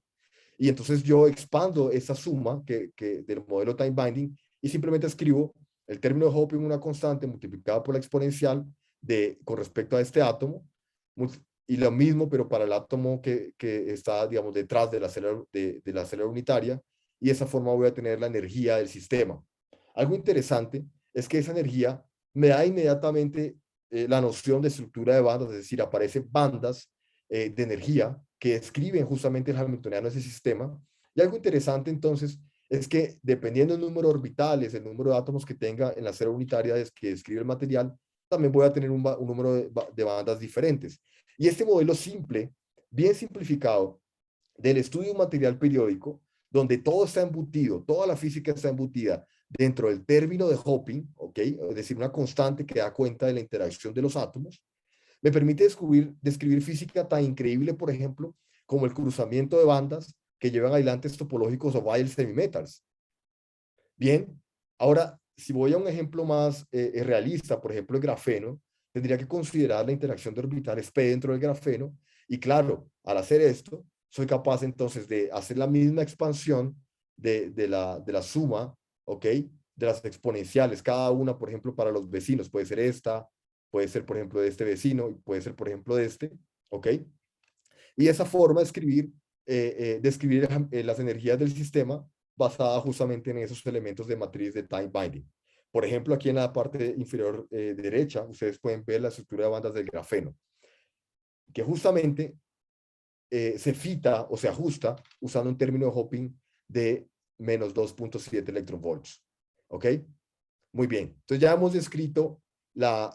S1: Y entonces yo expando esa suma del modelo time binding y simplemente escribo el término de Hoping, una constante multiplicada por la exponencial con respecto a este átomo, y lo mismo, pero para el átomo que está, digamos, detrás de la célula unitaria, y de esa forma voy a tener la energía del sistema. Algo interesante es que esa energía me da inmediatamente la noción de estructura de bandas, es decir, aparecen bandas de energía que describen justamente el hamiltoniano de ese sistema. Y algo interesante entonces es que dependiendo del número de orbitales, el número de átomos que tenga en la célula unitaria que describe el material, también voy a tener un número de bandas diferentes. Y este modelo simple, bien simplificado, del estudio de un material periódico, donde todo está embutido, toda la física está embutida dentro del término de Hoping, ¿ok? Es decir, una constante que da cuenta de la interacción de los átomos, me permite describir física tan increíble, por ejemplo, como el cruzamiento de bandas que llevan aislantes topológicos o Weyl semimetals. Bien, ahora, si voy a un ejemplo más realista, por ejemplo, el grafeno, tendría que considerar la interacción de orbitales P dentro del grafeno, y claro, al hacer esto, soy capaz entonces de hacer la misma expansión de la suma, ¿ok? De las exponenciales, cada una, por ejemplo, para los vecinos, puede ser esta, puede ser, por ejemplo, de este vecino, y puede ser, por ejemplo, de este, ¿ok? Y esa forma de describir las energías del sistema basada justamente en esos elementos de matriz de time binding. Por ejemplo, aquí en la parte inferior derecha, ustedes pueden ver la estructura de bandas del grafeno, que justamente se fita o se ajusta usando un término de Hoping de menos 2.7 electronvolts. ¿Ok? Muy bien. Entonces ya hemos descrito ya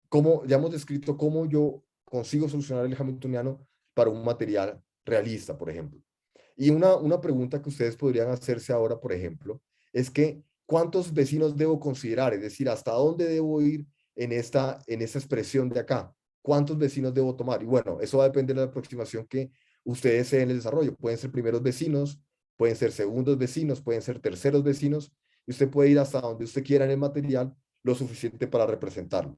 S1: hemos descrito cómo yo consigo solucionar el hamiltoniano para un material realista, por ejemplo. Y una pregunta que ustedes podrían hacerse ahora, por ejemplo, es que ¿cuántos vecinos debo considerar? Es decir, ¿hasta dónde debo ir en esta expresión de acá? ¿Cuántos vecinos debo tomar? Y bueno, eso va a depender de la aproximación que ustedes se den en el desarrollo. Pueden ser primeros vecinos, pueden ser segundos vecinos, pueden ser terceros vecinos, y usted puede ir hasta donde usted quiera en el material, lo suficiente para representarlo.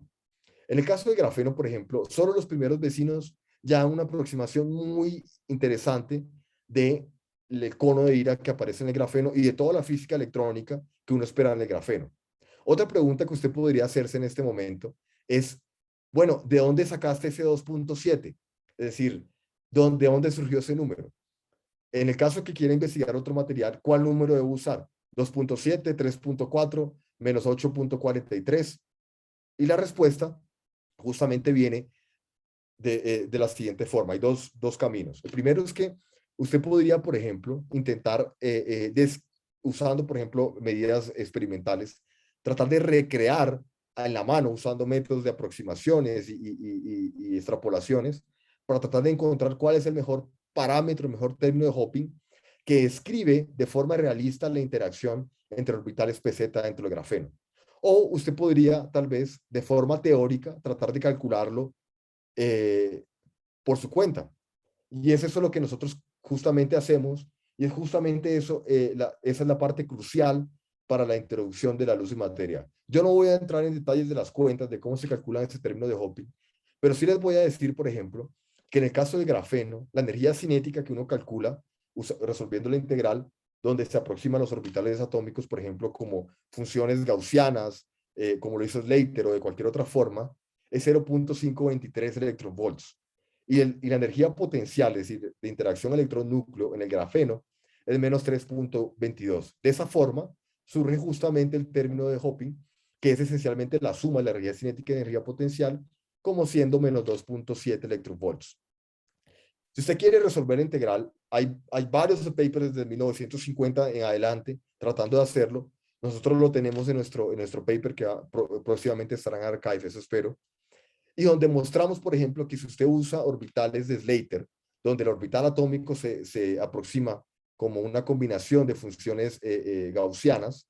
S1: En el caso de grafeno, por ejemplo, solo los primeros vecinos ya una aproximación muy interesante del cono de Dirac que aparece en el grafeno y de toda la física electrónica que uno espera en el grafeno. Otra pregunta que usted podría hacerse en este momento es, bueno, ¿de dónde sacaste ese 2.7? Es decir, ¿de dónde surgió ese número? En el caso que quiera investigar otro material, ¿cuál número debo usar? 2.7, 3.4, menos 8.43. Y la respuesta justamente viene de la siguiente forma. Hay dos caminos. El primero es que usted podría, por ejemplo, intentar, usando, por ejemplo, medidas experimentales, tratar de recrear en la mano, usando métodos de aproximaciones y extrapolaciones, para tratar de encontrar cuál es el mejor parámetro, el mejor término de Hoping, que describe de forma realista la interacción entre orbitales PZ dentro del grafeno. O usted podría, tal vez, de forma teórica, tratar de calcularlo eh, por su cuenta. Y es eso lo que nosotros justamente hacemos, y es justamente eso, esa es la parte crucial para la introducción de la luz y materia. Yo no voy a entrar en detalles de las cuentas, de cómo se calcula ese término de Hoping, pero sí les voy a decir, por ejemplo, que en el caso del grafeno, la energía cinética que uno calcula resolviendo la integral, donde se aproximan los orbitales atómicos, por ejemplo, como funciones gaussianas, como lo hizo Slater o de cualquier otra forma, es 0.523 electronvolts. Y la energía potencial, es decir, de interacción electrón-núcleo en el grafeno, es menos 3.22. De esa forma, surge justamente el término de Hoping, que es esencialmente la suma de la energía cinética y energía potencial, como siendo menos 2.7 electronvolts. Si usted quiere resolver la integral, hay varios papers desde 1950 en adelante tratando de hacerlo. Nosotros lo tenemos en nuestro paper que próximamente estará en Archive, eso espero. Y donde mostramos, por ejemplo, que si usted usa orbitales de Slater, donde el orbital atómico se aproxima como una combinación de funciones gaussianas,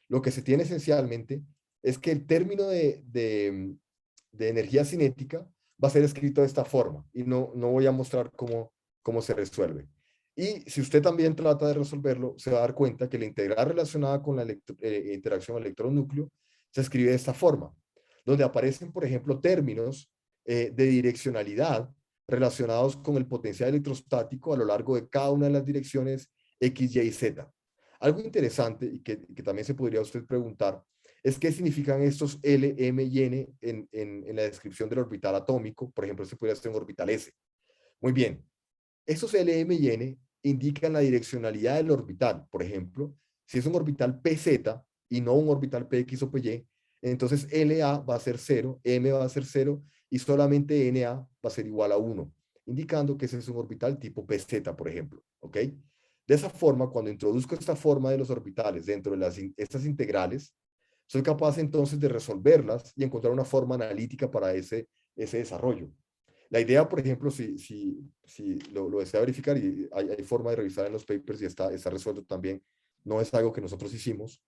S1: lo que se tiene esencialmente es que el término de energía cinética va a ser escrito de esta forma y no voy a mostrar cómo se resuelve. Y si usted también trata de resolverlo, se va a dar cuenta que la integral relacionada con la interacción electrón-núcleo se escribe de esta forma, donde aparecen, por ejemplo, términos de direccionalidad relacionados con el potencial electrostático a lo largo de cada una de las direcciones X, Y y Z. Algo interesante y que también se podría usted preguntar es qué significan estos L, M y N en la descripción del orbital atómico. Por ejemplo, se podría hacer un orbital S. Muy bien, estos L, M y N indican la direccionalidad del orbital. Por ejemplo, si es un orbital PZ y no un orbital PX o PY, entonces LA va a ser 0, M va a ser 0 y solamente NA va a ser igual a 1, indicando que ese es un orbital tipo PZ, por ejemplo. ¿Ok? De esa forma, cuando introduzco esta forma de los orbitales dentro de estas integrales, soy capaz entonces de resolverlas y encontrar una forma analítica para ese desarrollo. La idea, por ejemplo, si lo desea verificar, y hay forma de revisar en los papers y está resuelto también, no es algo que nosotros hicimos,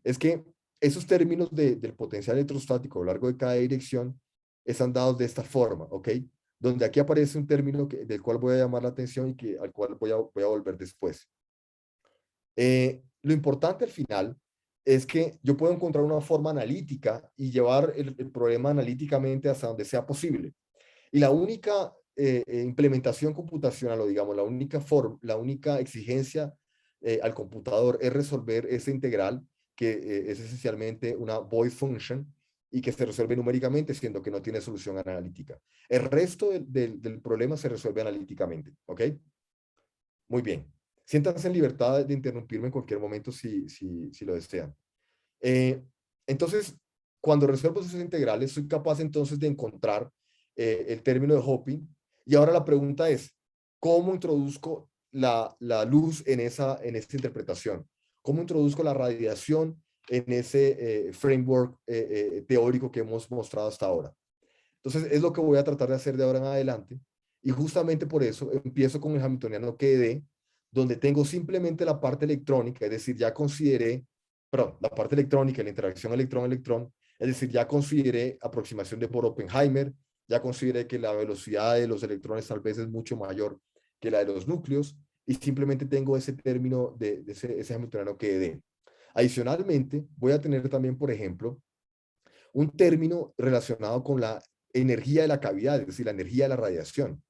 S1: es que esos términos del potencial electrostático a lo largo de cada dirección están dados de esta forma, ¿ok? Donde aquí aparece un término del cual voy a llamar la atención y al cual voy a volver después. Lo importante al final es que yo puedo encontrar una forma analítica y llevar el problema analíticamente hasta donde sea posible. Y la única implementación computacional, o digamos, la única exigencia al computador es resolver esa integral, que es esencialmente una void function y que se resuelve numéricamente, siendo que no tiene solución analítica. El resto del problema se resuelve analíticamente, ¿ok? Muy bien. Siéntanse en libertad de interrumpirme en cualquier momento si lo desean. Eh, entonces, cuando resuelvo esas integrales, soy capaz entonces de encontrar el término de Hoping. Y ahora la pregunta es, ¿cómo introduzco la luz en esa interpretación? ¿Cómo introduzco la radiación en ese framework teórico que hemos mostrado hasta ahora? Entonces, es lo que voy a tratar de hacer de ahora en adelante. Y justamente por eso empiezo con el hamiltoniano QED, donde tengo simplemente la parte electrónica, es decir, ya consideré, perdón, la parte electrónica, la interacción electrón-electrón, es decir, ya consideré aproximación de Bohr-Oppenheimer, ya consideré que la velocidad de los electrones tal vez es mucho mayor que la de los núcleos, y simplemente tengo ese término de ese hamiltoniano QED. Adicionalmente, voy a tener también, por ejemplo, un término relacionado con la energía de la cavidad, es decir, la energía de la radiación.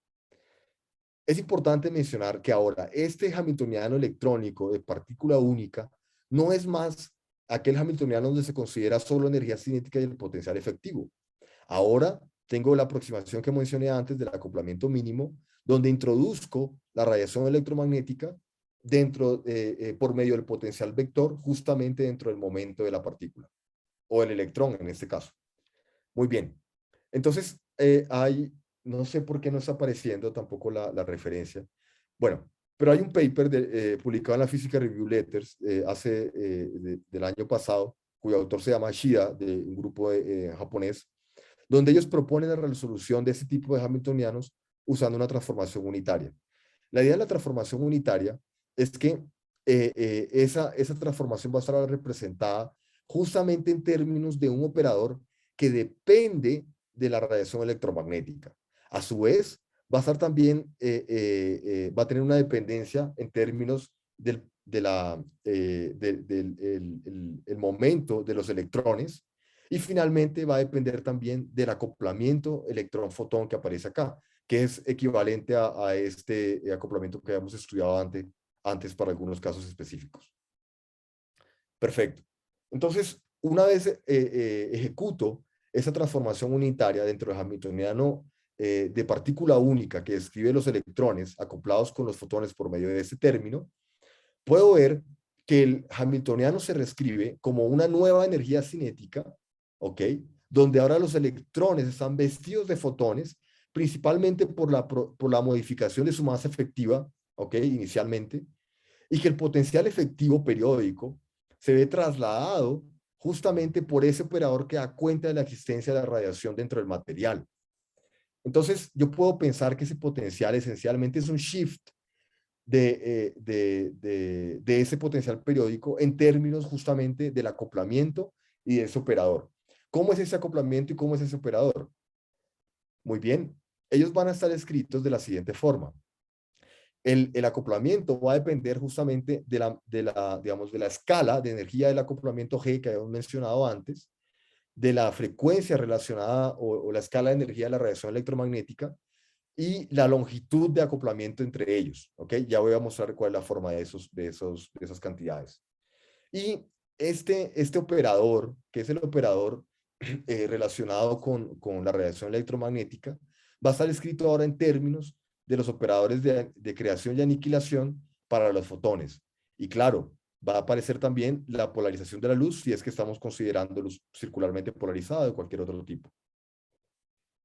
S1: Es importante mencionar que ahora este hamiltoniano electrónico de partícula única no es más aquel hamiltoniano donde se considera solo energía cinética y el potencial efectivo. Ahora tengo la aproximación que mencioné antes del acoplamiento mínimo, donde introduzco la radiación electromagnética por medio del potencial vector, justamente dentro del momento de la partícula. o el electrón en este caso. Muy bien. Entonces, no sé por qué no está apareciendo tampoco la referencia. Bueno, pero hay un paper publicado en la Physical Review Letters del año pasado, cuyo autor se llama Shida, de un grupo japonés, donde ellos proponen la resolución de ese tipo de hamiltonianos usando una transformación unitaria. La idea de la transformación unitaria es que esa transformación va a estar representada justamente en términos de un operador que depende de la radiación electromagnética. A su vez, va a estar también, va a tener una dependencia en términos del el momento de los electrones, y finalmente va a depender también del acoplamiento electrón-fotón que aparece acá, que es equivalente a este acoplamiento que habíamos estudiado antes para algunos casos específicos. Perfecto. Entonces, una vez ejecuto esa transformación unitaria dentro del hamiltoniano de partícula única que describe los electrones acoplados con los fotones por medio de ese término, puedo ver que el hamiltoniano se reescribe como una nueva energía cinética, ¿ok? Donde ahora los electrones están vestidos de fotones, principalmente por la modificación de su masa efectiva, ¿ok? Inicialmente, y que el potencial efectivo periódico se ve trasladado justamente por ese operador que da cuenta de la existencia de la radiación dentro del material. Entonces, yo puedo pensar que ese potencial esencialmente es un shift de ese potencial periódico en términos justamente del acoplamiento y de ese operador. ¿Cómo es ese acoplamiento y cómo es ese operador? Muy bien, ellos van a estar escritos de la siguiente forma. El acoplamiento va a depender justamente digamos, de la escala de energía del acoplamiento G que habíamos mencionado antes, de la frecuencia relacionada o la escala de energía de la radiación electromagnética y la longitud de acoplamiento entre ellos. ¿Ok? Ya voy a mostrar cuál es la forma de esas cantidades. Y este operador, que es el operador relacionado con la radiación electromagnética, va a estar escrito ahora en términos de los operadores de creación y aniquilación para los fotones. Y claro, va a aparecer también la polarización de la luz si es que estamos considerando luz circularmente polarizada de cualquier otro tipo.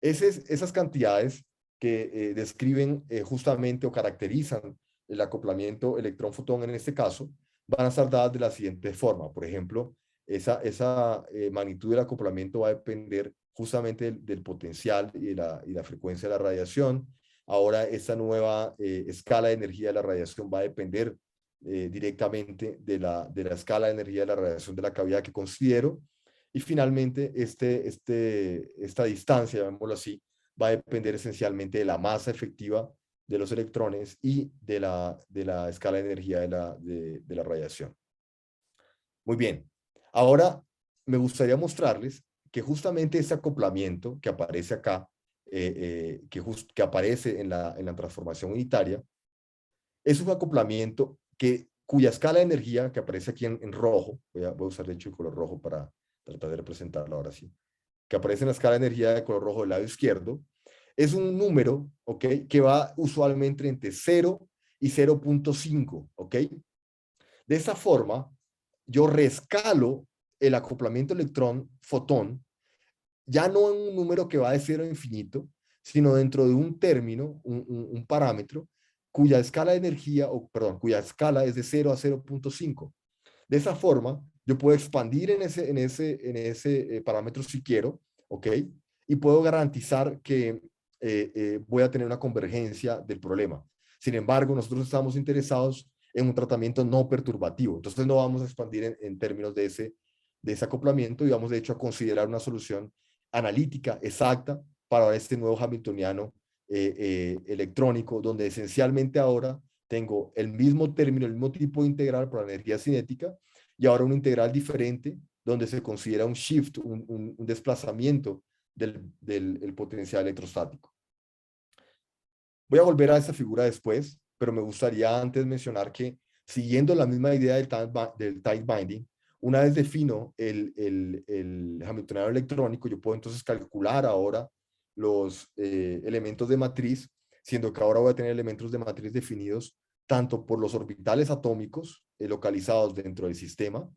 S1: Esas cantidades que describen justamente o caracterizan el acoplamiento electrón-fotón en este caso, van a estar dadas de la siguiente forma. Por ejemplo, esa magnitud del acoplamiento va a depender justamente del potencial y la frecuencia de la radiación. Ahora, esta nueva escala de energía de la radiación va a depender directamente de la escala de energía de la radiación de la cavidad que considero. Y finalmente, esta distancia, llamémoslo así, va a depender esencialmente de la masa efectiva de los electrones y de la escala de energía de la radiación. Muy bien. Ahora, me gustaría mostrarles que justamente ese acoplamiento que aparece acá, que aparece en la transformación unitaria, es un acoplamiento cuya escala de energía, que aparece aquí en rojo, voy a usar de hecho el color rojo para tratar de representarlo ahora sí, que aparece en la escala de energía de color rojo del lado izquierdo, es un número, ¿ok? Que va usualmente entre 0 y 0.5, ¿ok? De esa forma, yo rescalo el acoplamiento electrón-fotón, ya no en un número que va de 0 a infinito, sino dentro de un término, un parámetro, cuya escala de energía, cuya escala es de 0 a 0.5. De esa forma, yo puedo expandir en ese parámetro si quiero, ¿ok? Y puedo garantizar que voy a tener una convergencia del problema. Sin embargo, nosotros estamos interesados en un tratamiento no perturbativo. Entonces no vamos a expandir en términos de ese acoplamiento y vamos de hecho a considerar una solución analítica exacta para este nuevo hamiltoniano electrónico, donde esencialmente ahora tengo el mismo término, el mismo tipo de integral para la energía cinética, y ahora una integral diferente donde se considera un shift, un desplazamiento del potencial electrostático. Voy a volver a esta figura después, pero me gustaría antes mencionar que siguiendo la misma idea del tight binding, una vez defino el hamiltoniano electrónico, yo puedo entonces calcular ahora los elementos de matriz, siendo que ahora voy a tener elementos de matriz definidos tanto por los orbitales atómicos localizados dentro del sistema,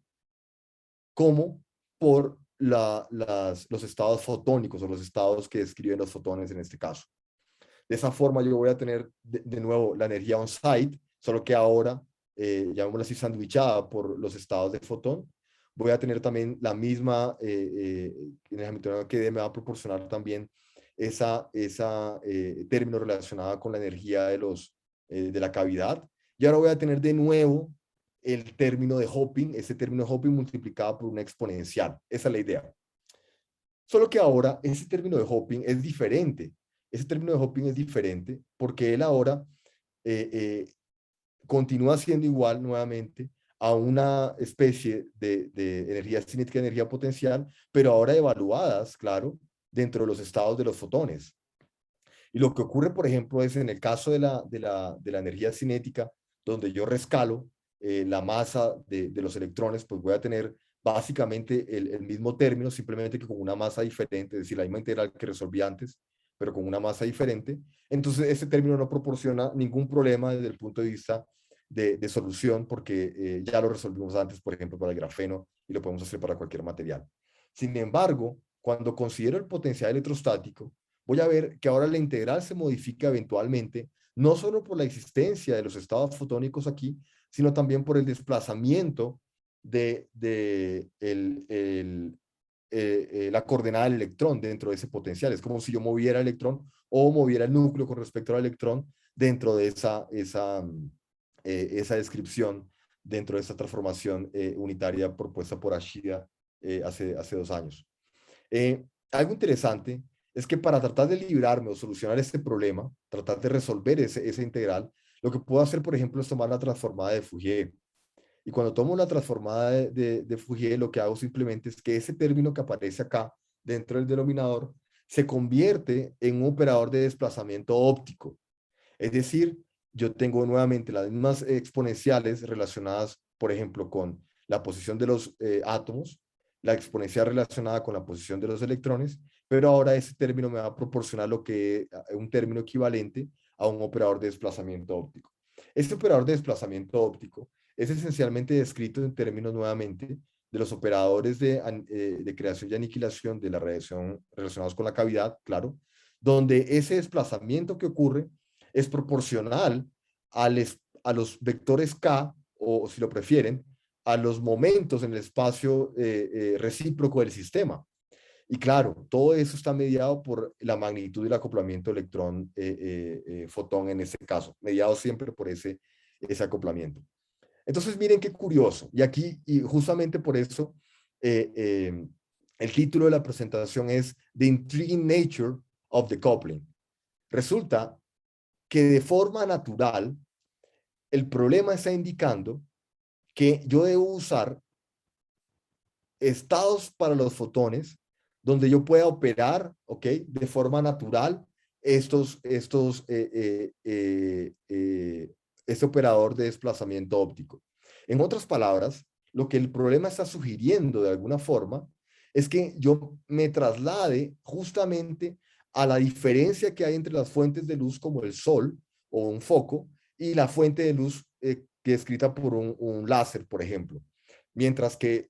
S1: como por los estados fotónicos o los estados que describen los fotones en este caso. De esa forma yo voy a tener de nuevo la energía on-site, solo que ahora, llamémosla así, sandwichada por los estados de fotón. Voy a tener también la misma energía hamiltoniana que me va a proporcionar también esa término relacionada con la energía de la cavidad. Y ahora voy a tener de nuevo el término de Hoping, ese término de Hoping multiplicado por una exponencial. Esa es la idea. Solo que ahora ese término de Hoping es diferente. Ese término de Hoping es diferente porque él ahora eh, eh, continúa siendo igual nuevamente a una especie de energía cinética y energía potencial, pero ahora evaluadas, claro, dentro de los estados de los fotones. Y lo que ocurre, por ejemplo, es en el caso de la energía cinética, donde yo rescalo la masa de los electrones, pues voy a tener básicamente el mismo término, simplemente que con una masa diferente, es decir, la misma integral que resolví antes, pero con una masa diferente. Entonces, ese término no proporciona ningún problema desde el punto de vista de solución, porque ya lo resolvimos antes, por ejemplo, para el grafeno, y lo podemos hacer para cualquier material. Sin embargo, cuando considero el potencial electrostático, voy a ver que ahora la integral se modifica eventualmente, no solo por la existencia de los estados fotónicos aquí, sino también por el desplazamiento la coordenada del electrón dentro de ese potencial. Es como si yo moviera el electrón o moviera el núcleo con respecto al electrón dentro de esa descripción, dentro de esa transformación unitaria propuesta por Ashida hace 2 años. Algo interesante es que para tratar de librarme o solucionar este problema, tratar de resolver esa integral, lo que puedo hacer, por ejemplo, es tomar la transformada de Fourier. Y cuando tomo la transformada de Fourier, lo que hago simplemente es que ese término que aparece acá dentro del denominador se convierte en un operador de desplazamiento óptico. Es decir, yo tengo nuevamente las mismas exponenciales relacionadas, por ejemplo, con la posición de los átomos, la exponencial relacionada con la posición de los electrones, pero ahora ese término me va a proporcionar un término equivalente a un operador de desplazamiento óptico. Este operador de desplazamiento óptico es esencialmente descrito en términos nuevamente de los operadores de creación y aniquilación de la radiación relacionados con la cavidad, claro, donde ese desplazamiento que ocurre es proporcional a los vectores K, o si lo prefieren, a los momentos en el espacio recíproco del sistema. Y claro, todo eso está mediado por la magnitud del acoplamiento electrón-fotón en este caso, mediado siempre por ese acoplamiento. Entonces, miren qué curioso. Y aquí, y justamente por eso, el título de la presentación es The Intriguing Nature of the Coupling. Resulta que de forma natural, el problema está indicando que yo debo usar estados para los fotones donde yo pueda operar, ¿ok? De forma natural este operador de desplazamiento óptico. En otras palabras, lo que el problema está sugiriendo de alguna forma es que yo me traslade justamente a la diferencia que hay entre las fuentes de luz como el sol o un foco y la fuente de luz que es escrita por un láser, por ejemplo. Mientras que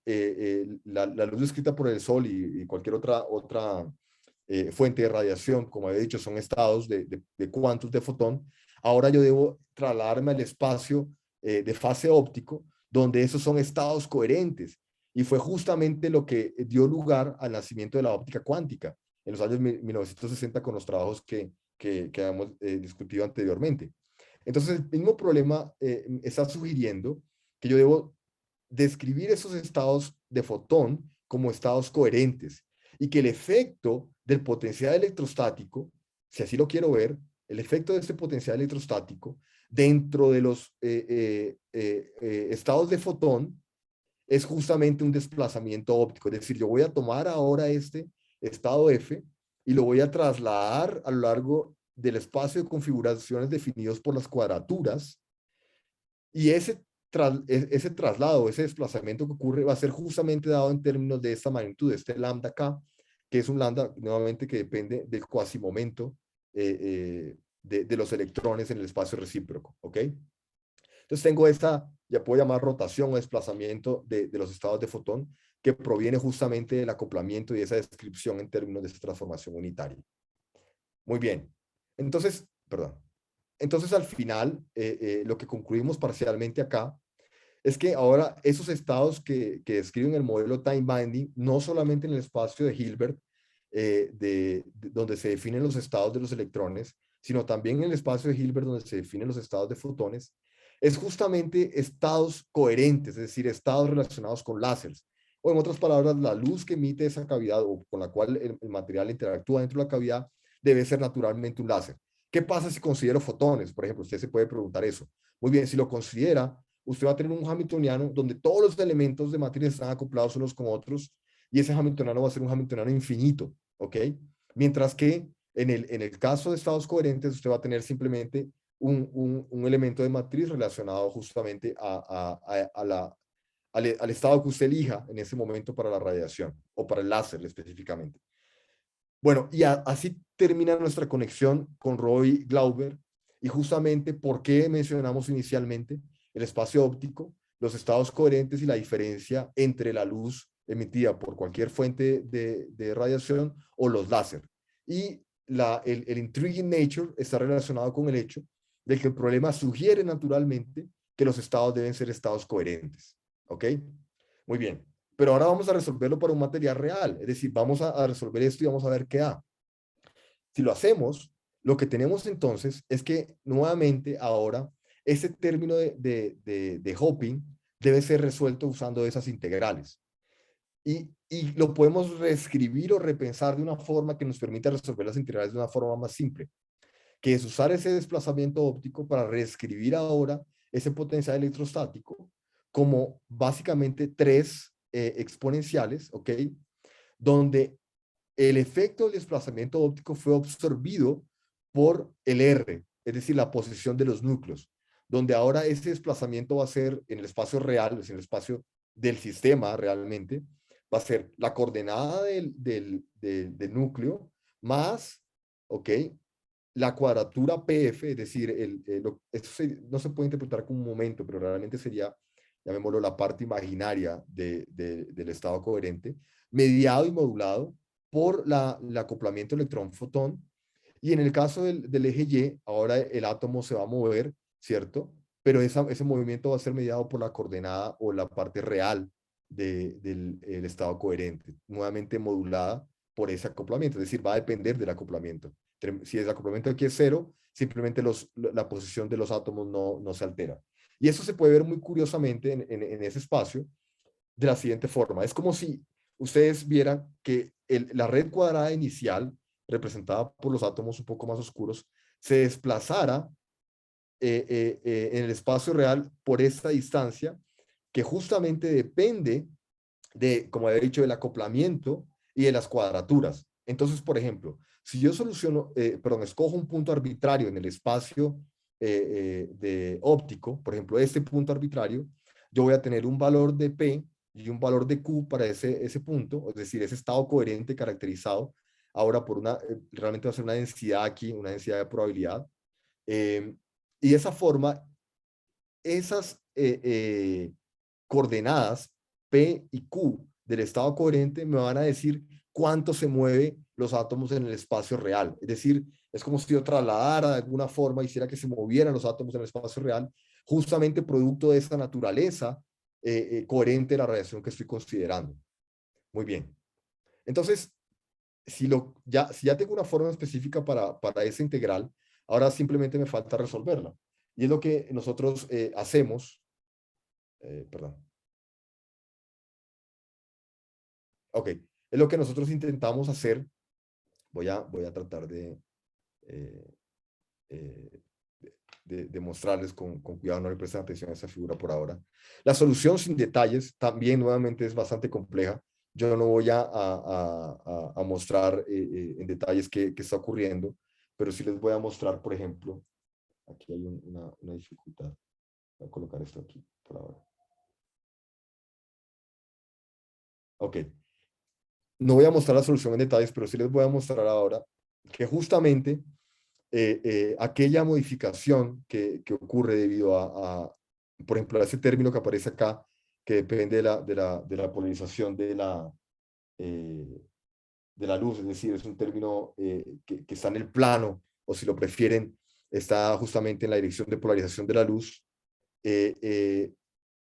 S1: la luz escrita por el sol y cualquier otra fuente de radiación, como he dicho, son estados de cuantos de fotón, ahora yo debo trasladarme al espacio de fase óptico, donde esos son estados coherentes. Y fue justamente lo que dio lugar al nacimiento de la óptica cuántica en los años 1960 con los trabajos que habíamos discutido anteriormente. Entonces, el mismo problema está sugiriendo que yo debo describir esos estados de fotón como estados coherentes y que el efecto del potencial electrostático, si así lo quiero ver, el efecto de este potencial electrostático dentro de los estados de fotón es justamente un desplazamiento óptico. Es decir, yo voy a tomar ahora este estado F y lo voy a trasladar a lo largo del espacio de configuraciones definidos por las cuadraturas, y ese traslado, ese desplazamiento que ocurre va a ser justamente dado en términos de esta magnitud, de este lambda K, que es un lambda nuevamente que depende del cuasimomento de los electrones en el espacio recíproco, ¿ok? Entonces tengo esta, ya puedo llamar rotación o desplazamiento de los estados de fotón que proviene justamente del acoplamiento y de esa descripción en términos de esta transformación unitaria. Muy bien. Entonces, perdón. Entonces, al final, lo que concluimos parcialmente acá es que ahora esos estados que describen el modelo time binding, no solamente en el espacio de Hilbert, donde se definen los estados de los electrones, sino también en el espacio de Hilbert, donde se definen los estados de fotones, es justamente estados coherentes, es decir, estados relacionados con láseres. O en otras palabras, la luz que emite esa cavidad o con la cual el material interactúa dentro de la cavidad debe ser naturalmente un láser. ¿Qué pasa si considero fotones? Por ejemplo, usted se puede preguntar eso. Muy bien, si lo considera, usted va a tener un Hamiltoniano donde todos los elementos de matriz están acoplados unos con otros y ese Hamiltoniano va a ser un Hamiltoniano infinito, ¿ok? Mientras que en el caso de estados coherentes, usted va a tener simplemente un elemento de matriz relacionado justamente al estado que usted elija en ese momento para la radiación o para el láser específicamente. Bueno, y así termina nuestra conexión con Roy Glauber y justamente por qué mencionamos inicialmente el espacio óptico, los estados coherentes y la diferencia entre la luz emitida por cualquier fuente de radiación o los láser. Y el intriguing nature está relacionado con el hecho de que el problema sugiere naturalmente que los estados deben ser estados coherentes. ¿Ok? Muy bien. Pero ahora vamos a resolverlo para un material real. Es decir, vamos a resolver esto y vamos a ver qué da. Si lo hacemos, lo que tenemos entonces es que nuevamente ahora ese término de Hoping debe ser resuelto usando esas integrales. Y lo podemos reescribir o repensar de una forma que nos permita resolver las integrales de una forma más simple, que es usar ese desplazamiento óptico para reescribir ahora ese potencial electrostático como básicamente tres exponenciales, ¿ok? Donde el efecto del desplazamiento óptico fue absorbido por el R, es decir, la posición de los núcleos, donde ahora ese desplazamiento va a ser en el espacio real, es en el espacio del sistema realmente, va a ser la coordenada del núcleo más, ¿ok? La cuadratura PF, es decir, eso no se puede interpretar como un momento, pero realmente sería, llamémoslo, la parte imaginaria del estado coherente, mediado y modulado por el acoplamiento electrón-fotón. Y en el caso del eje Y, ahora el átomo se va a mover, ¿cierto? Pero ese movimiento va a ser mediado por la coordenada o la parte real del estado coherente, nuevamente modulada por ese acoplamiento, es decir, va a depender del acoplamiento. Si el acoplamiento aquí es cero, simplemente la posición de los átomos no se altera. Y eso se puede ver muy curiosamente en ese espacio de la siguiente forma. Es como si ustedes vieran que la red cuadrada inicial, representada por los átomos un poco más oscuros, se desplazara en el espacio real por esta distancia que justamente depende como había dicho, del acoplamiento y de las cuadraturas. Entonces, por ejemplo, si yo escojo un punto arbitrario en el espacio de óptico, por ejemplo, este punto arbitrario, yo voy a tener un valor de P y un valor de Q para ese punto, es decir, ese estado coherente caracterizado ahora por realmente va a ser una densidad aquí, una densidad de probabilidad. Y de esa forma, esas coordenadas P y Q del estado coherente me van a decir cuánto se mueven los átomos en el espacio real. Es decir, es como si yo trasladara de alguna forma, hiciera que se movieran los átomos en el espacio real, justamente producto de esta naturaleza coherente de la radiación que estoy considerando. Muy bien. Entonces, si ya tengo una forma específica para esa integral, ahora simplemente me falta resolverla. Y es lo que nosotros hacemos. Perdón. Ok, es lo que nosotros intentamos hacer. Voy a tratar eh, eh, de mostrarles con cuidado, no le presten atención a esa figura por ahora. La solución sin detalles también nuevamente es bastante compleja. Yo no voy a mostrar en detalles qué está ocurriendo, pero sí les voy a mostrar, por ejemplo, aquí hay una dificultad. Voy a colocar esto aquí por ahora. Ok, no voy a mostrar la solución en detalles, pero sí les voy a mostrar ahora que justamente aquella modificación que ocurre debido por ejemplo, a ese término que aparece acá, que depende de la polarización eh, de la luz, es decir, es un término que está en el plano, o si lo prefieren, está justamente en la dirección de polarización de la luz. Eh, eh,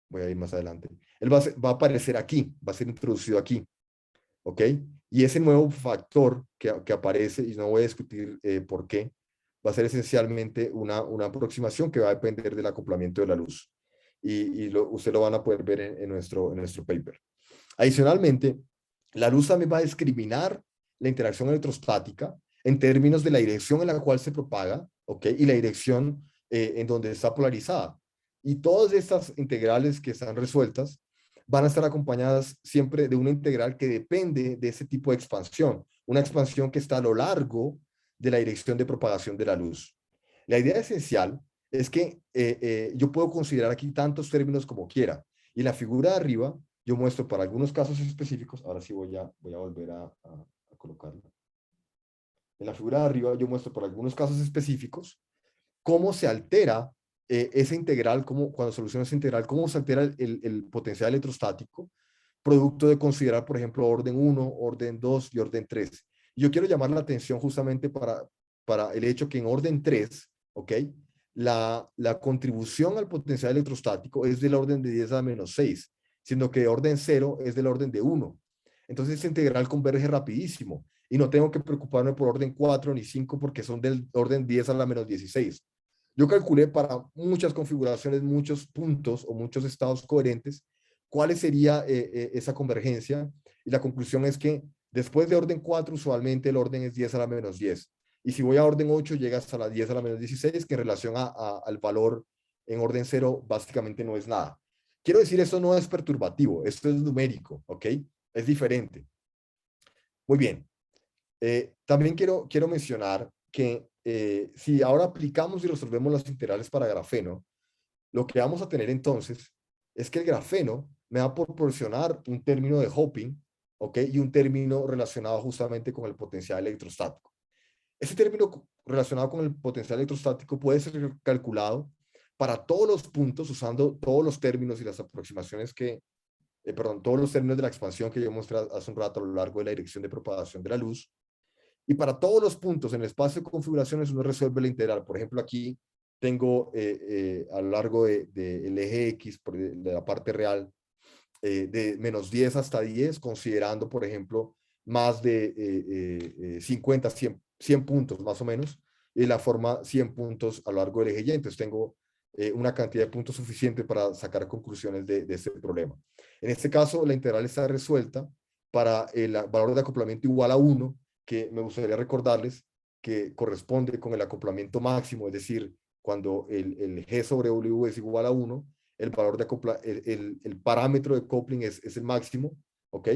S1: Voy a ir más adelante. Él va a aparecer aquí, va a ser introducido aquí, ¿ok? Y ese nuevo factor que aparece, y no voy a discutir por qué, va a ser esencialmente una aproximación que va a depender del acoplamiento de la luz. Usted lo van a poder ver en nuestro paper. Adicionalmente, la luz también va a discriminar la interacción electrostática en términos de la dirección en la cual se propaga, ¿ok? Y la dirección en donde está polarizada. Y todas estas integrales que están resueltas van a estar acompañadas siempre de una integral que depende de ese tipo de expansión, una expansión que está a lo largo de la dirección de propagación de la luz. La idea esencial es que yo puedo considerar aquí tantos términos como quiera. Y en la figura de arriba yo muestro para algunos casos específicos, ahora sí voy a volver a colocarlo. En la figura de arriba yo muestro para algunos casos específicos cómo se altera esa integral, cuando soluciona esa integral, cómo se altera el potencial electrostático, producto de considerar, por ejemplo, orden 1, orden 2 y orden 3. Yo quiero llamar la atención justamente para el hecho que en orden 3, ¿ok? La contribución al potencial electrostático es del orden de 10 a la menos 6, siendo que orden 0 es del orden de 1. Entonces, esa integral converge rapidísimo y no tengo que preocuparme por orden 4 ni 5 porque son del orden 10 a la menos 16. Yo calculé para muchas configuraciones, muchos puntos o muchos estados coherentes, cuál sería esa convergencia. Y la conclusión es que después de orden 4, usualmente el orden es 10 a la menos 10. Y si voy a orden 8, llega hasta la 10 a la menos 16, que en relación al valor en orden 0 básicamente no es nada. Quiero decir, esto no es perturbativo, esto es numérico, ¿ok? Es diferente. Muy bien. También quiero mencionar que si ahora aplicamos y resolvemos las integrales para grafeno, lo que vamos a tener entonces es que el grafeno me va a proporcionar un término de Hoping, ¿ok? Y un término relacionado justamente con el potencial electrostático. Ese término relacionado con el potencial electrostático puede ser calculado para todos los puntos usando todos los términos y las aproximaciones todos los términos de la expansión que yo mostré hace un rato a lo largo de la dirección de propagación de la luz. Y para todos los puntos en el espacio de configuraciones uno resuelve la integral. Por ejemplo, aquí tengo a lo largo del eje X, de la parte real, de menos 10 hasta 10, considerando, por ejemplo, más de 50, 100 puntos más o menos, y la forma 100 puntos a lo largo del eje Y. Entonces tengo una cantidad de puntos suficiente para sacar conclusiones de este problema. En este caso, la integral está resuelta para el valor de acoplamiento igual a 1, que me gustaría recordarles que corresponde con el acoplamiento máximo, es decir, cuando el G sobre W es igual a 1, el valor de el parámetro de coupling es el máximo, ¿ok?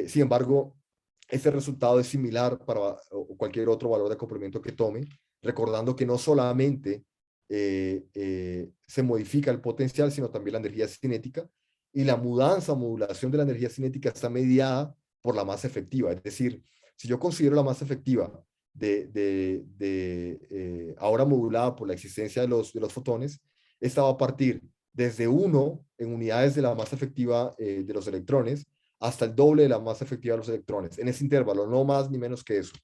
S1: Sin embargo, este resultado es similar para cualquier otro valor de acoplamiento que tome, recordando que no solamente se modifica el potencial, sino también la energía cinética, y la mudanza o modulación de la energía cinética está mediada por la masa efectiva. Es decir, si yo considero la masa efectiva ahora modulada por la existencia de los fotones, esta va a partir desde 1 en unidades de la masa efectiva de los electrones hasta el doble de la masa efectiva de los electrones, en ese intervalo, no más ni menos que eso.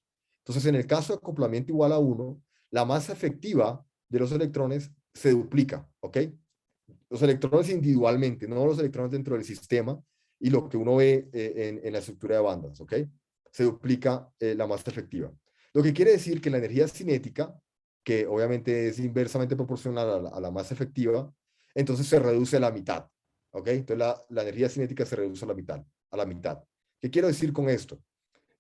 S1: Entonces, en el caso de acoplamiento igual a 1, la masa efectiva de los electrones se duplica, ¿ok? Los electrones individualmente, no los electrones dentro del sistema y lo que uno ve en la estructura de bandas, ¿ok? Se duplica la masa efectiva. Lo que quiere decir que la energía cinética, que obviamente es inversamente proporcional a la masa efectiva, entonces se reduce a la mitad, ¿ok? Entonces la energía cinética se reduce a la mitad. ¿Qué quiero decir con esto?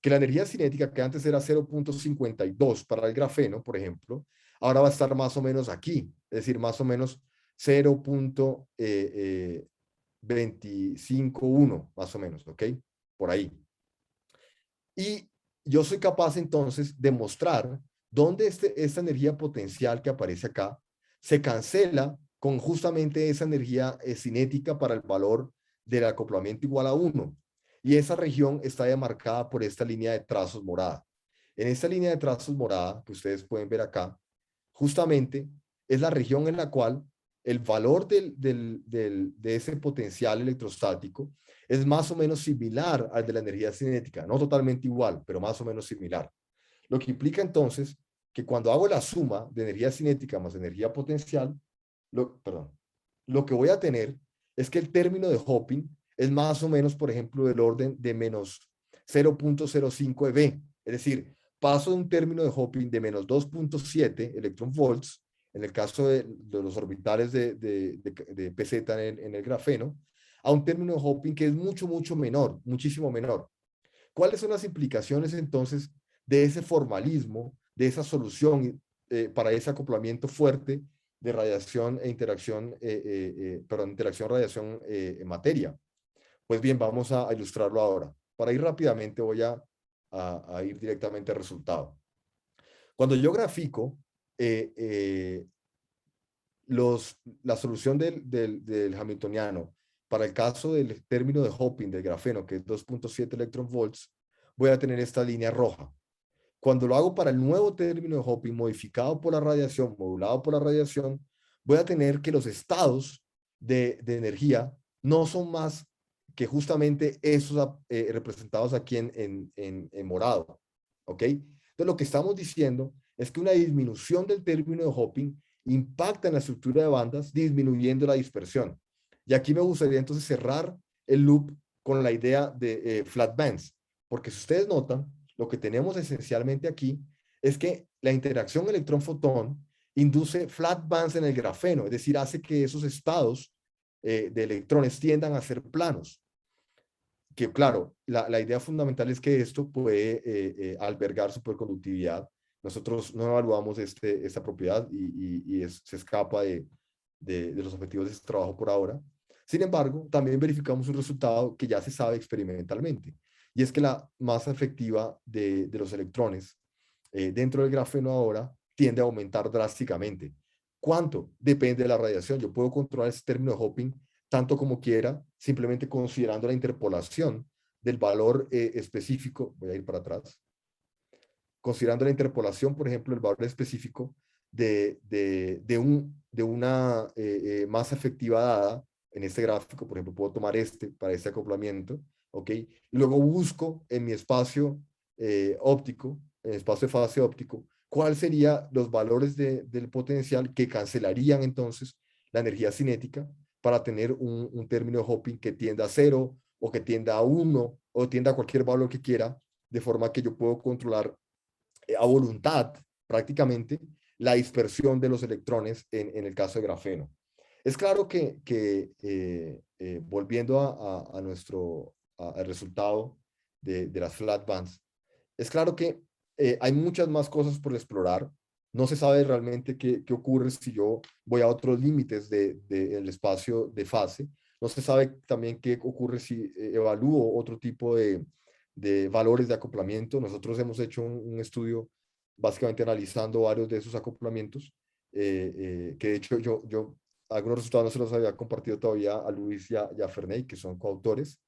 S1: Que la energía cinética, que antes era 0.52 para el grafeno, por ejemplo, ahora va a estar más o menos aquí, es decir, más o menos 0.251, más o menos, ¿ok? Por ahí. Y yo soy capaz entonces de mostrar dónde esta energía potencial que aparece acá se cancela con justamente esa energía cinética para el valor del acoplamiento igual a 1. Y esa región está demarcada por esta línea de trazos morada. En esta línea de trazos morada, que ustedes pueden ver acá, justamente es la región en la cual el valor de ese potencial electrostático es más o menos similar al de la energía cinética, no totalmente igual, pero más o menos similar. Lo que implica entonces que cuando hago la suma de energía cinética más energía potencial, lo que voy a tener es que el término de Hoping es más o menos, por ejemplo, del orden de menos 0.05 eV. Es decir, paso de un término de Hoping de menos 2.7 electron volts, en el caso de los orbitales de PZ en el grafeno, a un término de Hoping que es mucho, mucho menor, muchísimo menor. ¿Cuáles son las implicaciones entonces de ese formalismo, de esa solución para ese acoplamiento fuerte de radiación e interacción, perdón, interacción radiación materia? Pues bien, vamos a ilustrarlo ahora. Para ir rápidamente voy a ir directamente al resultado. Cuando yo grafico la solución del Hamiltoniano para el caso del término de Hoping del grafeno, que es 2.7 electron volts, voy a tener esta línea roja. Cuando lo hago para el nuevo término de Hoping modificado por la radiación, modulado por la radiación, voy a tener que los estados de energía no son más que justamente esos representados aquí en morado. ¿Ok? Entonces, lo que estamos diciendo es que una disminución del término de Hoping impacta en la estructura de bandas, disminuyendo la dispersión. Y aquí me gustaría entonces cerrar el loop con la idea de flat bands, porque si ustedes notan, lo que tenemos esencialmente aquí es que la interacción electrón-fotón induce flat bands en el grafeno, es decir, hace que esos estados de electrones tiendan a ser planos. Que claro, la idea fundamental es que esto puede albergar superconductividad. Nosotros no evaluamos esta propiedad y se escapa de los objetivos de este trabajo por ahora. Sin embargo, también verificamos un resultado que ya se sabe experimentalmente, y es que la masa efectiva de los electrones dentro del grafeno ahora tiende a aumentar drásticamente. ¿Cuánto? Depende de la radiación. Yo puedo controlar ese término de Hoping tanto como quiera, simplemente considerando la interpolación del valor específico. Voy a ir para atrás. Considerando la interpolación, por ejemplo, el valor específico de una masa efectiva dada en este gráfico. Por ejemplo, puedo tomar para este acoplamiento, ¿ok? Y luego busco en mi espacio óptico, en el espacio de fase óptico, cuál serían los valores del potencial que cancelarían entonces la energía cinética para tener un término de Hoping que tienda a 0 o que tienda a 1 o tienda a cualquier valor que quiera, de forma que yo puedo controlar a voluntad prácticamente la dispersión de los electrones en el caso de grafeno. Es claro que volviendo al resultado de las flat bands, es claro que hay muchas más cosas por explorar. No se sabe realmente qué ocurre si yo voy a otros límites del espacio de fase. No se sabe también qué ocurre si evalúo otro tipo de valores de acoplamiento. Nosotros hemos hecho un estudio básicamente analizando varios de esos acoplamientos, que de hecho algunos resultados no se los había compartido todavía a Luis y a Ferney, que son coautores.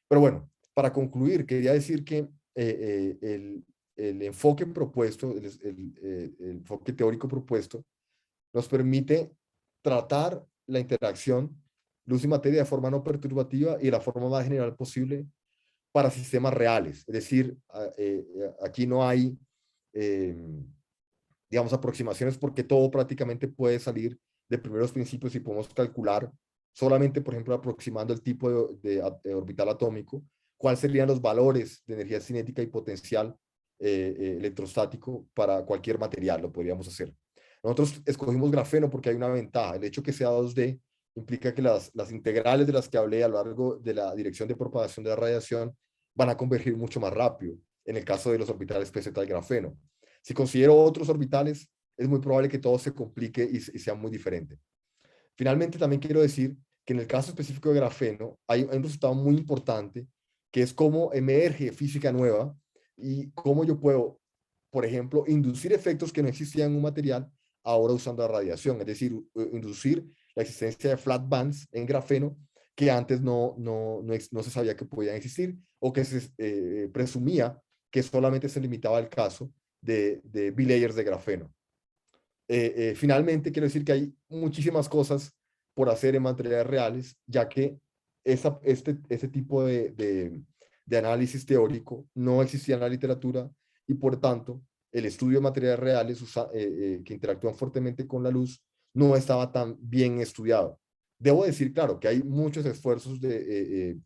S1: Pero bueno, para concluir, quería decir que el enfoque propuesto, el enfoque teórico propuesto, nos permite tratar la interacción luz y materia de forma no perturbativa y de la forma más general posible para sistemas reales. Es decir, aquí no hay, eh, digamos, aproximaciones porque todo prácticamente puede salir de primeros principios y podemos calcular solamente, por ejemplo, aproximando el tipo de orbital atómico, cuáles serían los valores de energía cinética y potencial electrostático para cualquier material, lo podríamos hacer. Nosotros escogimos grafeno porque hay una ventaja. El hecho que sea 2D implica que las integrales de las que hablé a lo largo de la dirección de propagación de la radiación van a convergir mucho más rápido en el caso de los orbitales PZ del grafeno. Si considero otros orbitales, es muy probable que todo se complique y sea muy diferente. Finalmente, también quiero decir que en el caso específico de grafeno hay un resultado muy importante, que es cómo emerge física nueva y cómo yo puedo, por ejemplo, inducir efectos que no existían en un material ahora usando la radiación, es decir, inducir la existencia de flat bands en grafeno que antes no se sabía que podían existir o que se presumía que solamente se limitaba al caso de bilayers de grafeno. Finalmente, quiero decir que hay muchísimas cosas por hacer en materiales reales, ya que este tipo de análisis teórico no existía en la literatura y por tanto el estudio de materiales reales que interactúan fuertemente con la luz no estaba tan bien estudiado. Debo decir, claro, que hay muchos esfuerzos de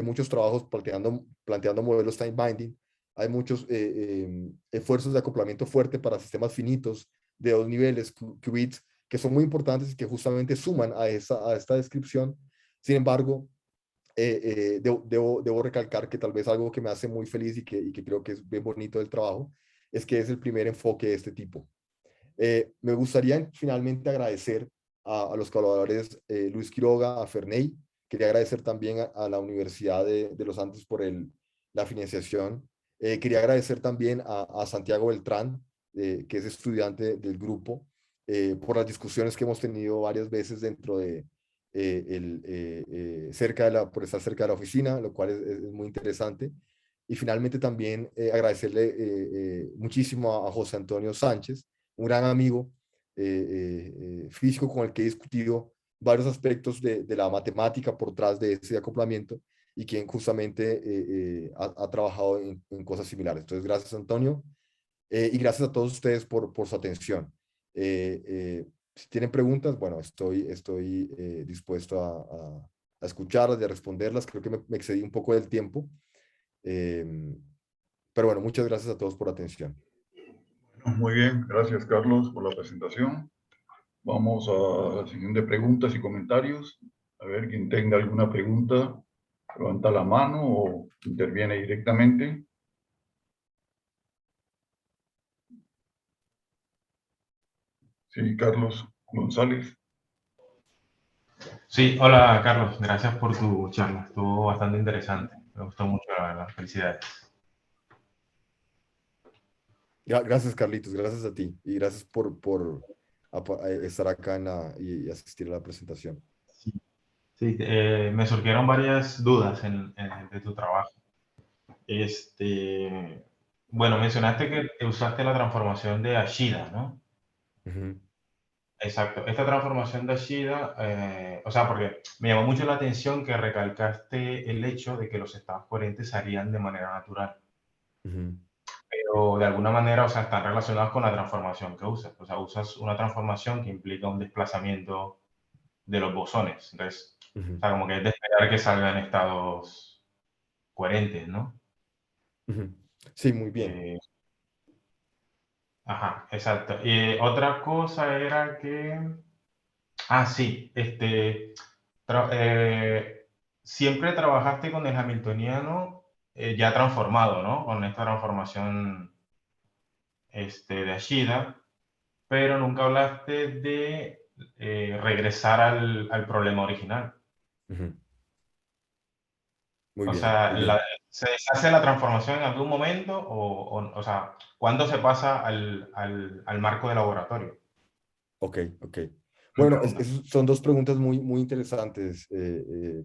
S1: muchos trabajos planteando modelos time binding, hay muchos esfuerzos de acoplamiento fuerte para sistemas finitos de 2 niveles, qubits, que son muy importantes y que justamente suman a esta descripción. Sin embargo, debo recalcar que tal vez algo que me hace muy feliz y que creo que es bien bonito del trabajo es que es el primer enfoque de este tipo. Me gustaría finalmente agradecer a los colaboradores Luis Quiroga, a Ferney. Quería agradecer también a la Universidad de los Andes por la financiación. Quería agradecer también a Santiago Beltrán, que es estudiante del grupo, por las discusiones que hemos tenido varias veces dentro de por estar cerca de la oficina, lo cual es muy interesante. Y finalmente también agradecerle muchísimo a José Antonio Sánchez, un gran amigo físico con el que he discutido varios aspectos de la matemática por detrás de ese acoplamiento y quien justamente ha trabajado en cosas similares. Entonces, gracias Antonio y gracias a todos ustedes por su atención. Si tienen preguntas, bueno, estoy dispuesto a escucharlas y a responderlas. Creo que me excedí un poco del tiempo. Pero bueno, muchas gracias a todos por la atención.
S2: Muy bien, gracias Carlos por la presentación. Vamos a la sección de preguntas y comentarios. A ver, quien tenga alguna pregunta, levanta la mano o interviene directamente. Sí, Carlos González.
S3: Sí, hola Carlos, gracias por tu charla, estuvo bastante interesante, me gustó mucho, la verdad, felicidades.
S1: Gracias, Carlitos, gracias a ti y gracias por estar acá y asistir a la presentación.
S3: Sí, sí, me surgieron varias dudas de tu trabajo. Bueno, mencionaste que usaste la transformación de Ashida, ¿no?
S1: Ujú,
S3: Exacto. Esta transformación de Ashida, o sea, porque me llamó mucho la atención que recalcaste el hecho de que los estados coherentes se harían de manera natural.
S1: ujú,
S3: Pero de alguna manera, o sea, están relacionados con la transformación que usas. O sea, usas una transformación que implica un desplazamiento de los bosones. Entonces, o
S1: ujú,
S3: sea, como que es de esperar que salgan estados coherentes, ¿no?
S1: ujú. Sí, muy bien.
S3: Eh, ajá, exacto. Y otra cosa era que, sí, siempre trabajaste con el hamiltoniano ya transformado, ¿no? Con esta transformación de Ashida, pero nunca hablaste de regresar al problema original.
S1: Ujú. Muy
S3: O
S1: bien,
S3: sea,
S1: muy bien.
S3: ¿se deshace la transformación en algún momento? O sea, ¿cuándo se pasa al marco de laboratorio?
S1: Ok, ok.
S3: Mi
S1: Bueno,
S3: pregunta.
S1: son dos preguntas muy interesantes,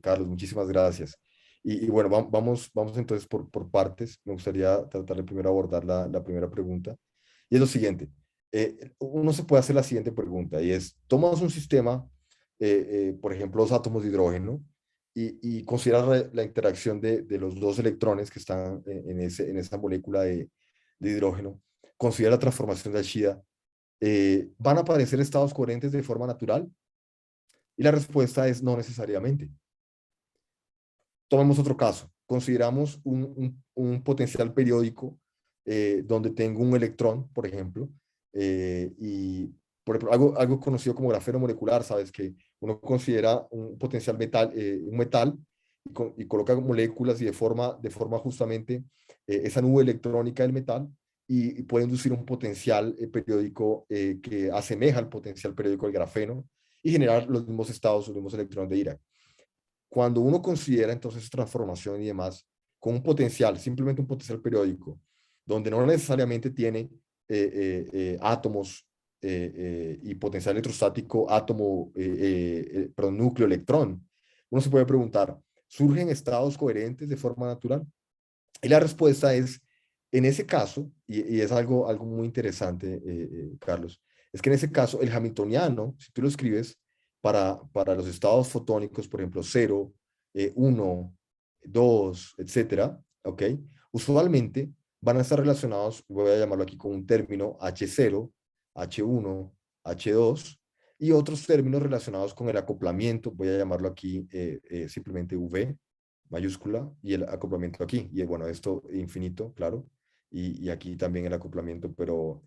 S1: Carlos. Muchísimas gracias. Y bueno, vamos entonces por partes. Me gustaría tratar de primero abordar la primera pregunta. Y es lo siguiente. Uno se puede hacer la siguiente pregunta y es, tomas un sistema, por ejemplo, los átomos de hidrógeno, y consideras la interacción de los dos electrones que están en esa molécula de hidrógeno. Considera la transformación de Ashida. ¿Van a aparecer estados coherentes de forma natural? Y la respuesta es no necesariamente. Tomemos otro caso. Consideramos un potencial periódico donde tengo un electrón, por ejemplo, y por ejemplo, algo conocido como grafeno molecular, sabes que uno considera un potencial un metal y coloca moléculas y de forma justamente esa nube electrónica del metal y puede inducir un potencial periódico que asemeja al potencial periódico del grafeno y generar los mismos estados, los mismos electrones de Dirac. Cuando uno considera entonces transformación y demás con un potencial, simplemente un potencial periódico, donde no necesariamente tiene átomos y potencial electrostático átomo, perdón, núcleo, electrón, uno se puede preguntar, ¿surgen estados coherentes de forma natural? Y la respuesta es, en ese caso, y es algo muy interesante, Carlos, es que en ese caso el hamiltoniano, si tú lo escribes para los estados fotónicos, por ejemplo, 0, 1, 2, etcétera, ¿ok? Usualmente van a estar relacionados, voy a llamarlo aquí con un término H0, H1, H2, y otros términos relacionados con el acoplamiento, voy a llamarlo aquí simplemente V mayúscula y el acoplamiento aquí. Y bueno, esto infinito, claro, y aquí también el acoplamiento, pero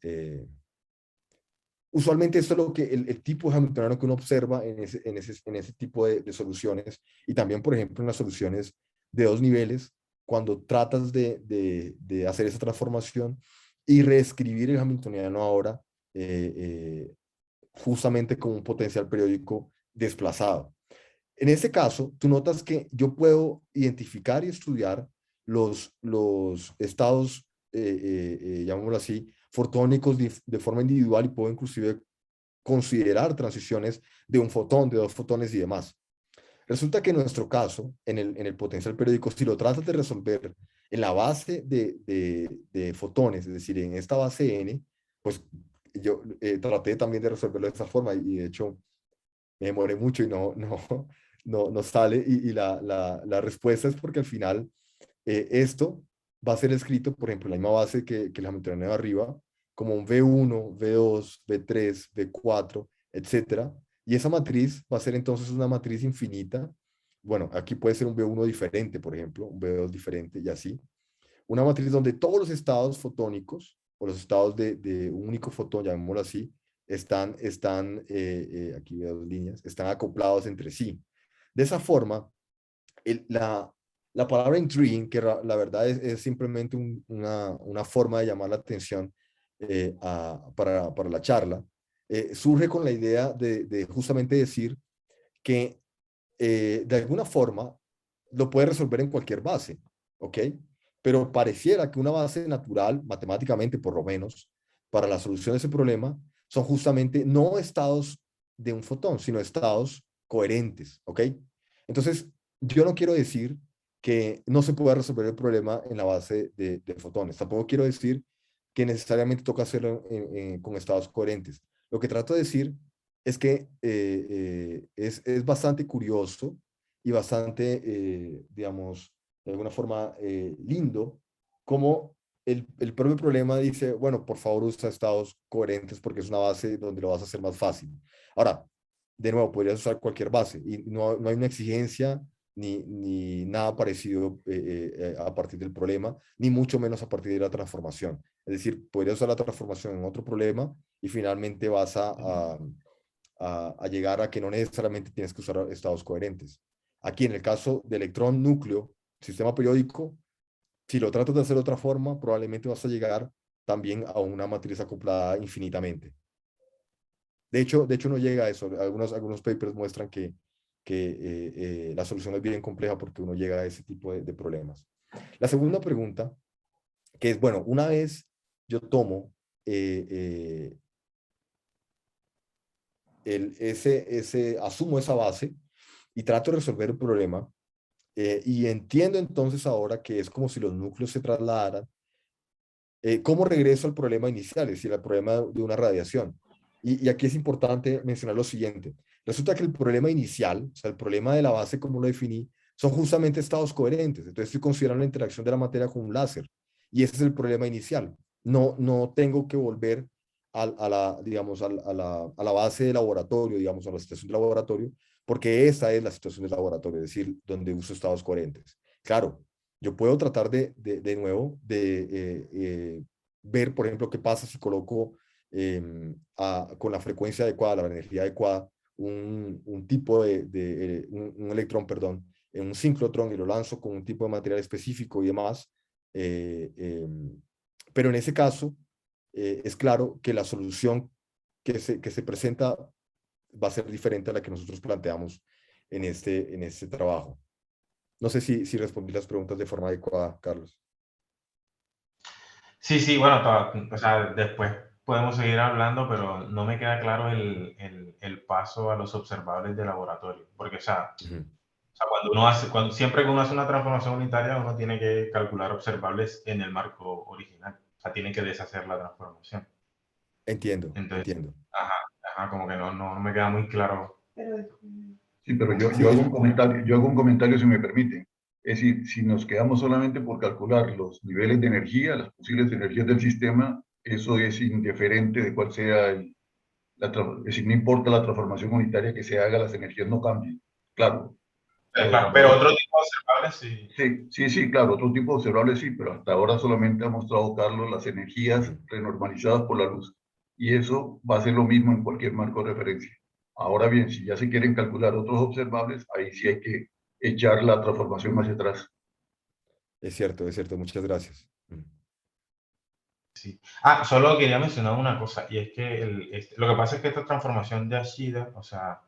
S1: usualmente esto es lo que el tipo hamiltoniano que uno observa en ese tipo de soluciones, y también, por ejemplo, en las soluciones de dos niveles, cuando tratas de hacer esa transformación y reescribir el hamiltoniano ahora justamente como un potencial periódico desplazado. En este caso, tú notas que yo puedo identificar y estudiar los estados, llamémoslo así, fotónicos de forma individual, y puedo inclusive considerar transiciones de un fotón, de dos fotones y demás. Resulta que en nuestro caso, en el potencial periódico, si lo tratas de resolver en la base de fotones, es decir, en esta base n, pues yo traté también de resolverlo de esa forma, y de hecho me demoré mucho y no sale, y la respuesta es porque al final esto va a ser escrito, por ejemplo, en la misma base que el hamiltoniano de arriba, como un V1, V2, V3, V4, etcétera, y esa matriz va a ser entonces una matriz infinita. Bueno, aquí puede ser un V1 diferente, por ejemplo, un V2 diferente, y así. Una matriz donde todos los estados fotónicos, o los estados de un único fotón, llamémoslo así, aquí veo dos líneas, están acoplados entre sí. De esa forma, la palabra intriguing, que la verdad es simplemente una forma de llamar la atención para la charla, surge con la idea de justamente decir que de alguna forma lo puede resolver en cualquier base, ¿ok? Pero pareciera que una base natural, matemáticamente por lo menos, para la solución de ese problema, son justamente no estados de un fotón, sino estados coherentes, ¿ok? Entonces, yo no quiero decir que no se pueda resolver el problema en la base de fotones. Tampoco quiero decir que necesariamente toca hacerlo con estados coherentes. Lo que trato de decir es que es bastante curioso y bastante, digamos, de alguna forma lindo, como el propio problema dice, bueno, por favor usa estados coherentes porque es una base donde lo vas a hacer más fácil. Ahora, de nuevo, podrías usar cualquier base y no hay una exigencia ni nada parecido a partir del problema, ni mucho menos a partir de la transformación. Es decir, podrías usar la transformación en otro problema y finalmente vas a llegar a que no necesariamente tienes que usar estados coherentes. Aquí, en el caso de electrón núcleo, sistema periódico, si lo tratas de hacer de otra forma, probablemente vas a llegar también a una matriz acoplada infinitamente. De hecho no llega a eso. Algunos papers muestran que la solución es bien compleja porque uno llega a ese tipo de problemas. La segunda pregunta, que es, bueno, una vez yo tomo asumo esa base y trato de resolver el problema, y entiendo entonces ahora que es como si los núcleos se trasladaran, ¿cómo regreso al problema inicial, es decir, al problema de una radiación? Y aquí es importante mencionar lo siguiente. Resulta que el problema inicial, o sea, el problema de la base como lo definí, son justamente estados coherentes. Entonces estoy considerando la interacción de la materia con un láser. Y ese es el problema inicial. No tengo que volver digamos, a la base de laboratorio, digamos, a la situación de laboratorio, porque esa es la situación del laboratorio, es decir, donde uso estados coherentes. Claro, yo puedo tratar de nuevo ver, por ejemplo, qué pasa si coloco con la frecuencia adecuada, la energía adecuada, un tipo un electrón, perdón, en un sincrotrón, y lo lanzo con un tipo de material específico y demás. Eh, eh, pero en ese caso, es claro que la solución que se presenta va a ser diferente a la que nosotros planteamos en este trabajo. No sé si respondí las preguntas de forma adecuada, Carlos.
S3: Sí, sí, bueno, o sea, después podemos seguir hablando, pero no me queda claro el paso a los observables de laboratorio. Porque,
S1: Ujú.
S3: cuando siempre que uno hace una transformación unitaria, uno tiene que calcular observables en el marco original. O sea, tiene que deshacer la transformación.
S1: Entiendo,
S3: Entonces,
S1: entiendo.
S3: ajá, ajá, como que no me queda muy claro.
S2: Sí, pero
S1: Sí,
S2: yo hago un comentario si me permite. Es decir, si nos quedamos solamente por calcular los niveles de energía, las posibles energías del sistema, eso es indiferente de cuál sea es decir, no importa la transformación unitaria que se haga, las energías no cambian. Claro,
S3: Claro, pero otro tipo de observables sí.
S2: sí, claro, otro tipo de observables sí, pero hasta ahora solamente ha mostrado Carlos las energías
S1: ujú,
S2: renormalizadas por la luz. Y eso va a ser lo mismo en cualquier marco de referencia. Ahora bien, si ya se quieren calcular otros observables, ahí sí hay que echar la transformación hacia atrás.
S1: es cierto, muchas gracias.
S3: Sí. Solo quería mencionar una cosa, y es que lo que pasa es que esta transformación de Ashida, o sea,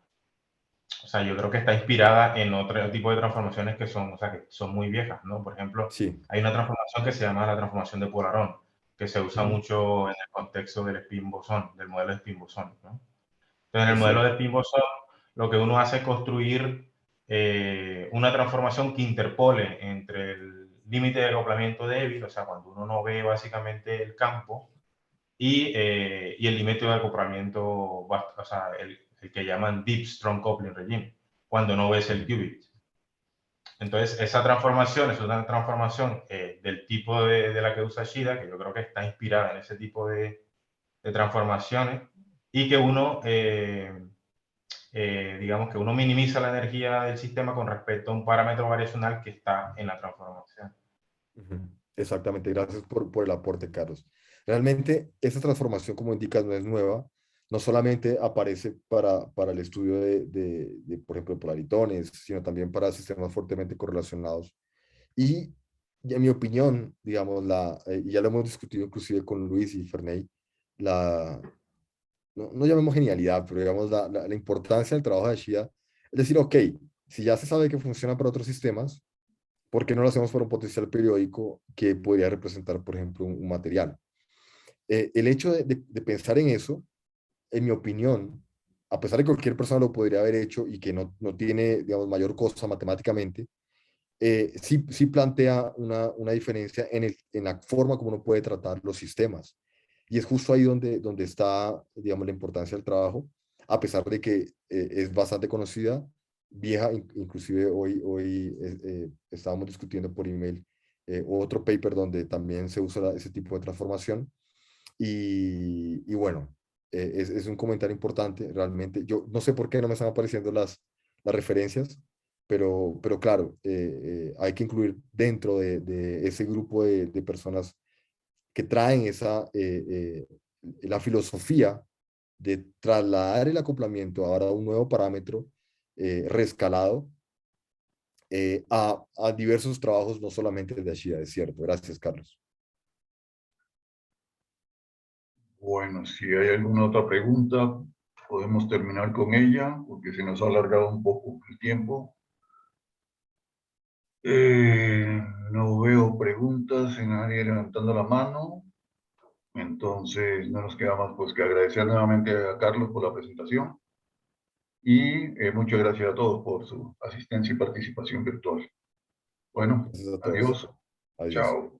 S3: yo creo que está inspirada en otro tipo de transformaciones que son, o sea, que son muy viejas, ¿no? Por ejemplo,
S1: Sí.
S3: hay una transformación que se llama la transformación de Polarón, que se usa
S1: Ujú,
S3: mucho en el contexto del spin bosón, del modelo de spin bosón, ¿no? Entonces, en el
S1: es
S3: modelo de
S1: cierto.
S3: spin bosón, lo que uno hace es construir una transformación que interpole entre el límite de acoplamiento débil, o sea, cuando uno no ve básicamente el campo, y el límite de acoplamiento, o sea, el que llaman Deep Strong Coupling Regime, cuando no ves el
S1: Ujú,
S3: qubit. Entonces, esa transformación es una transformación del tipo de la que usa Shida, que yo creo que está inspirada en ese tipo de transformaciones, y que uno, digamos que uno minimiza la energía del sistema con respecto a un parámetro variacional que está en la transformación.
S1: ujú. Exactamente, gracias por el aporte, Carlos. Realmente, esta transformación, como indicas, no es nueva. No solamente aparece para el estudio por ejemplo, de polaritones, sino también para sistemas fuertemente correlacionados. Y, en mi opinión, digamos, y ya lo hemos discutido inclusive con Luis y Ferney, la, no llamemos genialidad, pero digamos la importancia del trabajo de Shida, es decir, ok, si ya se sabe que funciona para otros sistemas, ¿por qué no lo hacemos para un potencial periódico que podría representar, por ejemplo, un material? El hecho de pensar en eso, en mi opinión, a pesar de que cualquier persona lo podría haber hecho y que no tiene, digamos, mayor cosa matemáticamente, sí plantea una diferencia en la forma como uno puede tratar los sistemas. Y es justo ahí donde está, digamos, la importancia del trabajo, a pesar de que es bastante conocida, vieja, inclusive hoy estábamos discutiendo por email otro paper donde también se usa ese tipo de transformación. Y bueno, es un comentario importante, realmente. Yo no sé por qué no me están apareciendo las referencias, pero claro, hay que incluir dentro de ese grupo de personas que traen la filosofía de trasladar el acoplamiento ahora a un nuevo parámetro rescalado a diversos trabajos, no solamente de Ashida, es cierto. Gracias, Carlos.
S2: Bueno, si hay alguna otra pregunta, podemos terminar con ella, porque se nos ha alargado un poco el tiempo. No veo preguntas en nadie levantando la mano, entonces no nos queda más pues que agradecer nuevamente a Carlos por la presentación y muchas gracias a todos por su asistencia y participación virtual. Bueno,
S1: Gracias a todos.
S2: adiós,
S1: Adiós.
S2: chao.